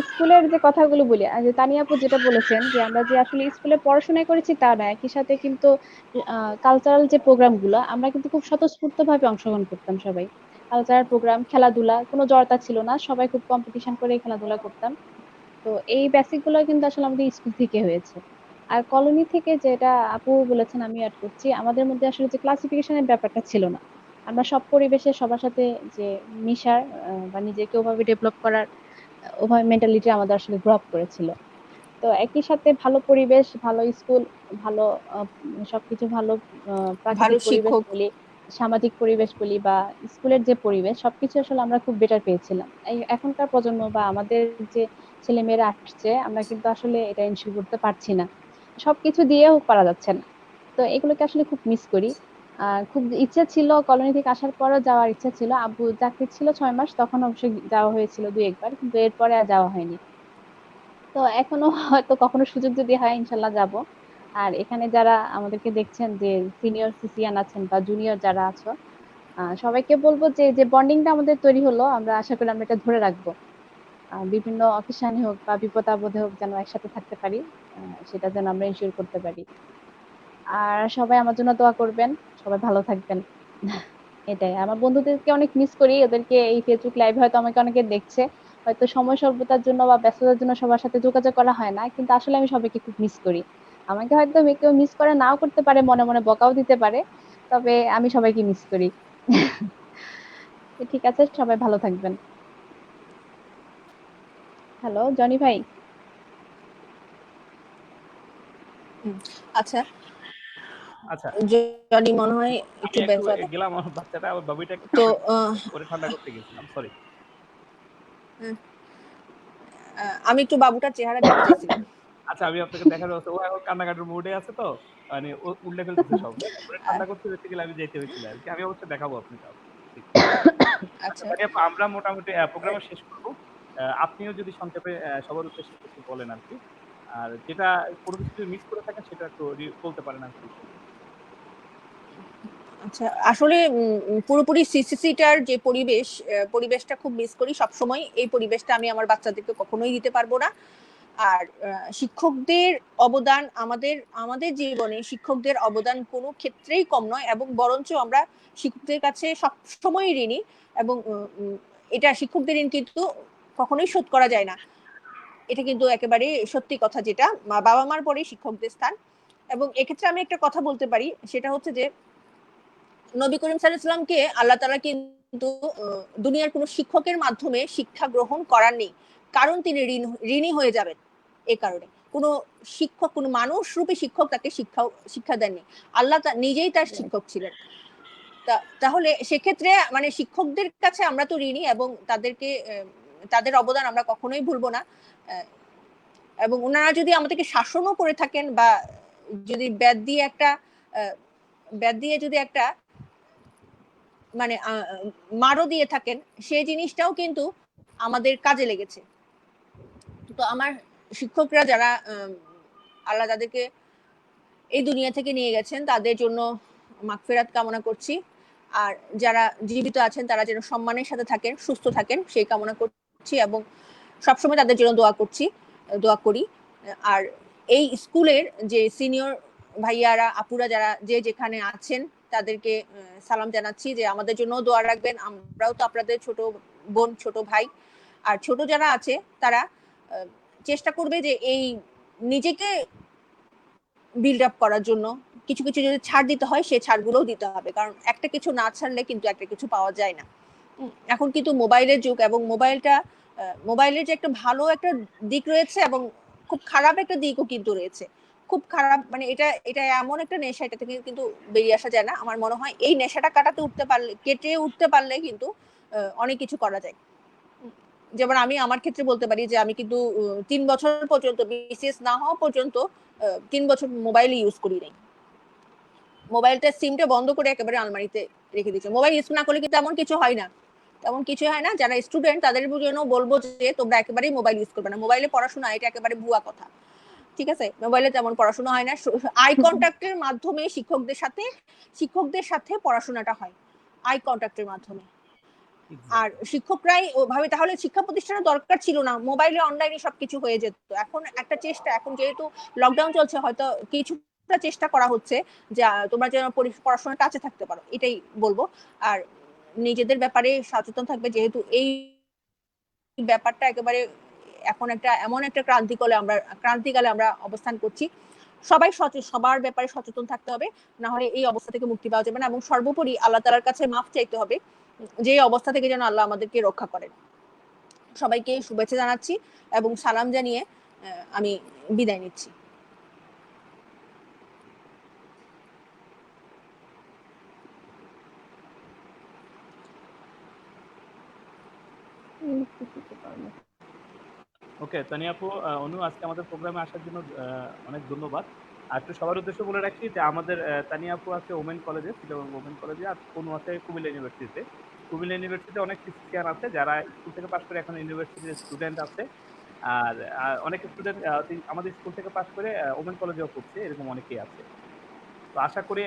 স্কুলের যে কথাগুলো বলি, যে তানিয়া আপু যেটা বলেছেন যে আমরা যে আসলে স্কুলে পড়াশোনা করেছি তা না, একই সাথে কিন্তু কালচারাল যে প্রোগ্রাম গুলো আমরা কিন্তু খুব স্বতঃস্ফূর্ত ভাবে অংশগ্রহণ করতাম সবাই। কালচারাল প্রোগ্রাম, খেলাধুলা, কোনো জড়তা ছিল না, সবাই খুব কম্পিটিশন করে খেলাধুলা করতাম। তো এই বেসিক গুলো কিন্তু আসলে আমাদের স্কুল থেকে হয়েছে। আর কলোনি থেকে যেটা আপু বলেছেন আমি অ্যাড করছি, আমাদের মধ্যে আসলে যে ক্লাসিফিকেশনের ব্যাপারটা ছিল না। আমরা সব পরিবেশে সবার সাথে যে মিশার বা নিজেকে ওভাবে ডেভেলপ করার ওভাবে মেন্টালিটি আমাদের আসলে গ্রো আপ করেছিল। তো একই সাথে ভালো পরিবেশ, ভালো স্কুল, ভালো আহ, সবকিছু ভালো, ভালো প্রাকৃতিক পরিবেশ শিক্ষক। বলি, সামাজিক পরিবেশ বলি বা স্কুলের যে পরিবেশ, সবকিছু আসলে আমরা খুব বেটার পেয়েছিলাম। এই এখনকার প্রজন্ম বা আমাদের যে ছেলেমেয়েরা আসছে, আমরা কিন্তু আসলে এটা এনশিওর করতে পারছি না, সবকিছু দিয়েও পারা যাচ্ছে না। তো এগুলোকে আসলে খুব মিস করি। খুব ইচ্ছা ছিল কলোনি থেকে আসার পরও যাওয়ার ইচ্ছা ছিল, আব্বু চাকরি ছিল 6 মাস, তখন অবশ্যই যাওয়া হয়েছিল দুই একবার, কিন্তু এরপরে আর যাওয়া হয়নি। তো এখনো হয়তো কখনো সুযোগ যদি হয় ইনশাল্লাহ যাব। আর এখানে যারা আমাদেরকে দেখছেন, যে সিনিয়র সিসিয়ান আছেন বা জুনিয়র যারা আছো, সবাইকে বলবো যে যে বন্ডিংটা আমাদের তৈরি হলো, আমরা আশা করি আমরা এটা ধরে রাখবো। বিভিন্ন অকেশনে হোক বা বিপদ আপদে হোক যেন একসাথে থাকতে পারি, সেটা যেন আমরা এনশিওর করতে পারি। আর সবাই আমার জন্য দোয়া করবেন, সবাই ভালো থাকবেন। এটাই, আমার বন্ধুদেরকে অনেক মিস করি, ওদেরকে এই ফেসবুক লাইভে হয়তো আমাকে অনেকে দেখছে, হয়তো সময় স্বল্পতার জন্য বা ব্যস্ততার জন্য সবার সাথে যোগাযোগ করা হয় না, কিন্তু আসলে আমি সবাইকে খুব মিস করি। আমাকে হয়তো কেউ মিস করে নাও করতে পারে, মনে মনে বকাও দিতে পারে, তবে আমি সবাইকে মিস করি। তো ঠিক আছে, সবাই ভালো থাকবেন। হ্যালো জনি ভাই। আচ্ছা, আচ্ছা জনি মনে হয় আমি একটু একটু ব্যস্ত। গেলাম, আমার বাচ্চাটা আমার বাবুটা তো করে ঠান্ডা করতে গেছিলাম, সরি। আমি একটু বাবুটার চেহারা দেখতে চাইছিলাম। আচ্ছা আমি আপনাকে দেখার ব্যবস্থা, ও এখন কান্নাকাটির মুডে আছে, তো মানে ও উল্টে ফেলতেছে সব, ওরে ঠান্ডা করতে যেতে গেলে আমি যেতে হয়েছিল আর কি। আমি অবশ্যই দেখাবো আপনাকে। ঠিক। আচ্ছা আচ্ছা, তানিয়া আপু, আমরা মোটামুটি প্রোগ্রাম শেষ করব। আপনিও যদি সংক্ষেপে সবার উদ্দেশ্যে কিছু বলেন আর কি, আর যেটা কোনো কিছু যদি মিস করে থাকেন সেটা একটু বলতে পারেন আর কি। আচ্ছা, আসলে পুরোপুরি সিসিসিটার যে পরিবেশটা খুব মিস করি সবসময়। এই পরিবেশটা আমি আমার বাচ্চাদেরকে কখনোই দিতে পারবো না। আর শিক্ষকদের অবদান আমাদের জীবনে শিক্ষকদের অবদান কোনো ক্ষেত্রেই কম নয়, এবং বরঞ্চ আমরা শিক্ষকদের কাছে সবসময় ঋণী। এবং এটা শিক্ষকদের ঋণ কিন্তু কখনোই শোধ করা যায় না। এটা কিন্তু একেবারে সত্যি কথা, যেটা বাবা মার পরে শিক্ষকদের স্থান। এবং এক্ষেত্রে আমি একটা কথা বলতে পারি, সেটা হচ্ছে যে নবী করিম সাল্লাল্লাহু আলাইহি ওয়াসাল্লামকে আল্লাহ তাআলা কিন্তু দুনিয়ার কোনো শিক্ষকের মাধ্যমে শিক্ষা গ্রহণ করাননি, কারণ তিনি ঋণী হয়ে যাবেন। এই কারণে কোনো শিক্ষক, কোনো মানুষ রূপী শিক্ষক তাকে শিক্ষা দেননি। আল্লাহ নিজেই তার শিক্ষক ছিলেন। তাহলে সেক্ষেত্রে মানে শিক্ষকদের কাছে আমরা তো ঋণী, এবং তাদের অবদান আমরা কখনোই ভুলবো না। এবং ওনারা যদি আমাদেরকে শাসনও করে থাকেন, বা যদি ব্যাদ দিয়ে যদি একটা মানে মারও দিয়ে থাকেন, সেই জিনিসটাও কিন্তু আমাদের কাজে লেগেছে। তো আমার শিক্ষকরা যারা আল্লাহ তাদেরকে এই দুনিয়া থেকে নিয়ে গেছেন, তাদের জন্য মাগফিরাত কামনা করছি। আর যারা জীবিত আছেন তারা যেন সম্মানের সাথে থাকেন, সুস্থ থাকেন, সেই কামনা করছি। এবং সবসময় তাদের জন্য দোয়া করি। আর এই স্কুলের যে সিনিয়র ভাইয়ারা আপুরা যারা যেখানে আছেন, তাদেরকে সালাম জানাচ্ছি যে আমাদের জন্য দোয়া রাখবেন। আমরাও তো আপনাদের ছোট বোন, ছোট ভাই। আর ছোট যারা আছে তারা চেষ্টা করবে যে এই নিজেকে বিল্ড আপ করার জন্য কিছু যদি ছাড় দিতে হয়, সেই ছাড়গুলোও দিতে হবে, কারণ একটা কিছু না ছাড়লে কিন্তু একটা কিছু পাওয়া যায় না। এখন কিন্তু মোবাইলের যুগ, এবং মোবাইলের যে একটা ভালো একটা দিক রয়েছে, এবং খুব খারাপ একটা দিকও কিন্তু রয়েছে। খুব খারাপ মানে এটা এমন একটা নেশা, এটা থেকে কিন্তু বেরিয়ে আসা যায় না। আমার মনে হয় এই নেশাটা কেটে উঠতে পারলে কিন্তু অনেক কিছু করা যায়। যেমন আমি আমার ক্ষেত্রে বলতে পারি যে আমি কিন্তু 3 বছর পর্যন্ত, বিসিএস না হওয়া পর্যন্ত 3 বছর মোবাইল ইউজ করি নাই। মোবাইলটা সিমটা বন্ধ করে একেবারে আলমারিতে রেখে দিয়েছি। মোবাইল ইউজ না করলে কিন্তু তেমন কিছু হয় না। যারা স্টুডেন্ট তাদের জন্য বলবো যে তোমরা একেবারেই মোবাইল ইউজ করবে না। মোবাইলে পড়াশোনা এটা একেবারে ভুয়া কথা। ঠিক আছে, মোবাইলে তেমন পড়াশোনা হয় না। আই কন্ট্যাক্টের মাধ্যমে শিক্ষকদের সাথে পড়াশোনাটা হয়, আই কন্ট্যাক্টের মাধ্যমে। আর শিক্ষকরাই ওভাবে, তাহলে শিক্ষা প্রতিষ্ঠানের দরকার ছিল না, মোবাইলে অনলাইনে সবকিছু হয়ে যেত। এখন যেহেতু লকডাউন চলছে, হয়তো কিছুটা চেষ্টা করা হচ্ছে যে তোমরা যেন পড়াশোনার কাছে থাকতে পারো, এটাই বলবো। আর নিজেদের ব্যাপারে সচেতন থাকবে, যেহেতু এই ব্যাপারটা একেবারে এখন এমন একটা ক্রান্তিকালে আমরা অবস্থান করছি। সবার ব্যাপারে সচেতন থাকতে হবে, না হলে এই অবস্থা থেকে মুক্তি পাওয়া যাবে না। এবং সর্বোপরি আল্লাহ তাআলার কাছে মাফ চাইতে হবে, যে অবস্থা থেকে যেন আল্লাহ আমাদেরকে রক্ষা করেন। সবাইকে শুভেচ্ছা জানাচ্ছি এবং সালাম জানিয়ে আমি বিদায় নিচ্ছি। ওকে, তানিয়া আপু, অনু, আজকে আমাদের প্রোগ্রামে আসার জন্য অনেক ধন্যবাদ। আর একটু সবার উদ্দেশ্যে বলে রাখি যে আমাদের তানিয়া আপু আছে ওমেন কলেজে, ওমেন কলেজে, আর অনু আছে কুমিল্লা ইউনিভার্সিটিতে। কুমিল্লা ইউনিভার্সিটিতে অনেক ফিজিশিয়ান আছে যারা স্কুল থেকে পাশ করে এখন ইউনিভার্সিটির স্টুডেন্ট আছে। আর অনেক স্টুডেন্ট আমাদের স্কুল থেকে পাশ করে ওমেন কলেজেও পড়ছে, এরকম অনেকেই আছে। তো আশা করি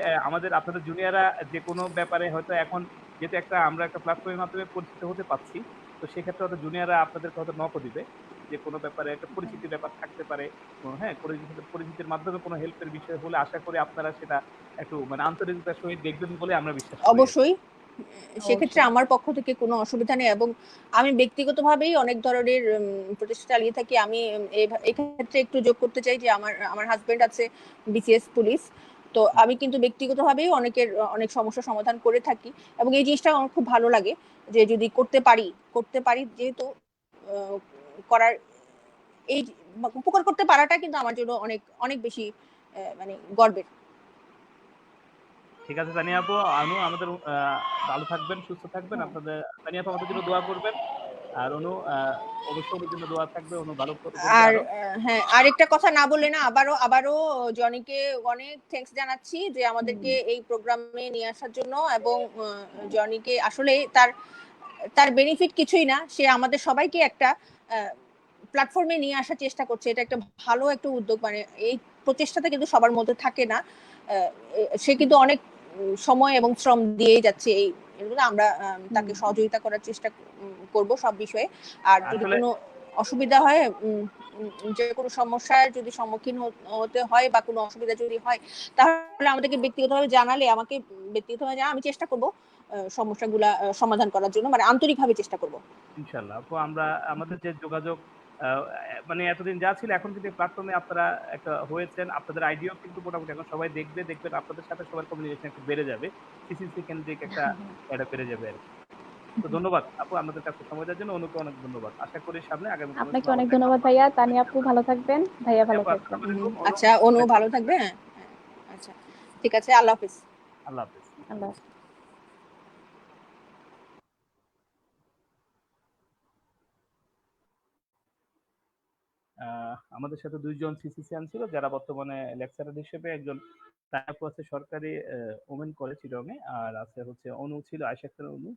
আপনাদের জুনিয়ররা যে কোনো ব্যাপারে হয়তো এখন, যেহেতু আমরা একটা প্ল্যাটফর্মের মাধ্যমে পরিচিত হতে পারছি, তো সেক্ষেত্রে হয়তো জুনিয়ররা আপনাদেরকে হয়তো নকও দিবে, যে কোনো ব্যাপারে একটা পরিচিতির ব্যাপার থাকতে পারে। হ্যাঁ, পরিচিতির মাধ্যমে কোনো হেল্পের বিষয় হলে আশা করি আপনারা সেটা একটু মানে আন্তরিকতার সহিত দেখবেন বলে আমরা বিশ্বাস করি। অবশ্যই, সেক্ষেত্রে আমার পক্ষ থেকে কোনো অসুবিধা নেই। এবং আমি ব্যক্তিগতভাবেই অনেক ধরনের প্রচেষ্টা চালিয়ে থাকি। আমি এই ক্ষেত্রে একটু যোগ করতে চাই যে আমার হাজবেন্ড আছে বিসিএস পুলিশ। তো আমি কিন্তু ব্যক্তিগতভাবেই অনেক সমস্যার সমাধান করে থাকি, এবং এই জিনিসটা আমার খুব ভালো লাগে যে যদি করতে পারি, যেহেতু করার এই উপকার করতে পারাটা কিন্তু আমার জন্য অনেক অনেক বেশি মানে গর্বের। ঠিক আছে তানিয়া আপু, আমাদের ভালো থাকবেন, সুস্থ থাকবেন। আপনাদের তানিয়া আপু আমাদের জন্য দোয়া করবেন। আর অনু, অবশ্যই ওর জন্য দোয়া থাকবে, অনু ভালো করবে আর আরো। হ্যাঁ, আরেকটা কথা না বললে না, আবারও জনিকে অনেক থ্যাঙ্কস জানাচ্ছি যে আমাদেরকে এই প্রোগ্রামে নিয়ে আসার জন্য। এবং জনিকে আসলে তার বেনিফিট কিছুই না, সে আমাদের সবাইকে একটা প্ল্যাটফর্মে নিয়ে আসার চেষ্টা করছে। এটা একটা ভালো একটা উদ্যোগ, মানে এই প্রচেষ্টাটা কিন্তু সবার মধ্যে থাকে না। সে কিন্তু অনেক সময় এবং শ্রম দিয়েই যাচ্ছে এগুলো আমরা তাকে হুম। সহযোগিতা করার চেষ্টা করব সব বিষয়ে। আর যদি আসলে কোনো অসুবিধা হয়, যে কোনো সমস্যার যদি সম্মুখীন হতে হয় বা কোনো অসুবিধা যদি হয়, তাহলে আমাদেরকে ব্যক্তিগতভাবে জানালে, আমাকে ব্যক্তিগতভাবে জানালে আমি চেষ্টা করব সমস্যাগুলা সমাধান করার জন্য, মানে আন্তরিকভাবে চেষ্টা করব। ইনশাআল্লাহ আপু, আমরা আমাদের যে যোগাযোগ মানে এতদিন যা ছিল, এখন কিন্তু প্ল্যাটফর্মে আপনারা একটা হয়েছেন, আপনাদের আইডিয়াও কিন্তু মোটামুটি এখন সবাই দেখবেন আপনাদের সাথে সবার কমিউনিকেশন একটু বেড়ে যাবে, সিসিসি কেন্দ্রিক একটা এটা বেড়ে যাবে আর কি। তো ধন্যবাদ আপু আমাদের কাছে সময় দেওয়ার জন্য, অনুকে অনেক ধন্যবাদ। আশা করি সামনে আগামী কোনো আপনাকে সময় আবার অনেক দেখা ধন্যবাদ হবে। ভাইয়া। তানিয়া আপু ভালো থাকবেন, ভাইয়া ভালো আপু থাকবেন। আসসালামু আলাইকুম, অনু আচ্ছা, অনু অনেক ভালো ভালো থাকবে। থাকবেন। হ্যাঁ, আচ্ছা, ঠিক আছে, আল্লাহ হাফিজ। আল্লাহ হাফেজ। আল্লাহ হাফেজ। আমাদের সাথে দুইজন সিসিসিয়ান ছিল যারা বর্তমানে লেকচারার হিসেবে, একজন তায়াপু আছে সরকারি ওমেন কলেজ চিটগংয়ে, আর আছে হচ্ছে অনু ছিল, আয়েশা আক্তার অনু,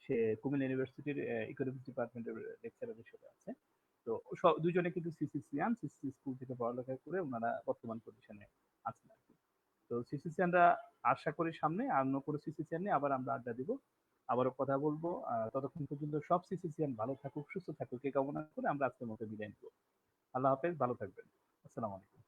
সে কুমিল্লা ইউনিভার্সিটির ইকোনমিক্স ডিপার্টমেন্টের লেকচারার হিসেবে আছে। তো দুজনে কিন্তু সিসিসিয়ান, সিসি স্কুল থেকে পড়ালেখা করে ওনারা বর্তমান পজিশনে আছেন আর কি। তো সিসিসিয়ানরা আশা করি সামনে আর অন্য কোনো সিসিসিয়ান নিয়ে আবার আমরা আড্ডা দিব, আবারও কথা বলবো। ততক্ষণ পর্যন্ত সব সিসিসিয়ান ভালো থাকুক, সুস্থ থাকুক এই কামনা করে আমরা আজকের মতো বিদায় নিব। আল্লাহ হাফেজ, ভালো থাকবেন। আসসালামু আলাইকুম।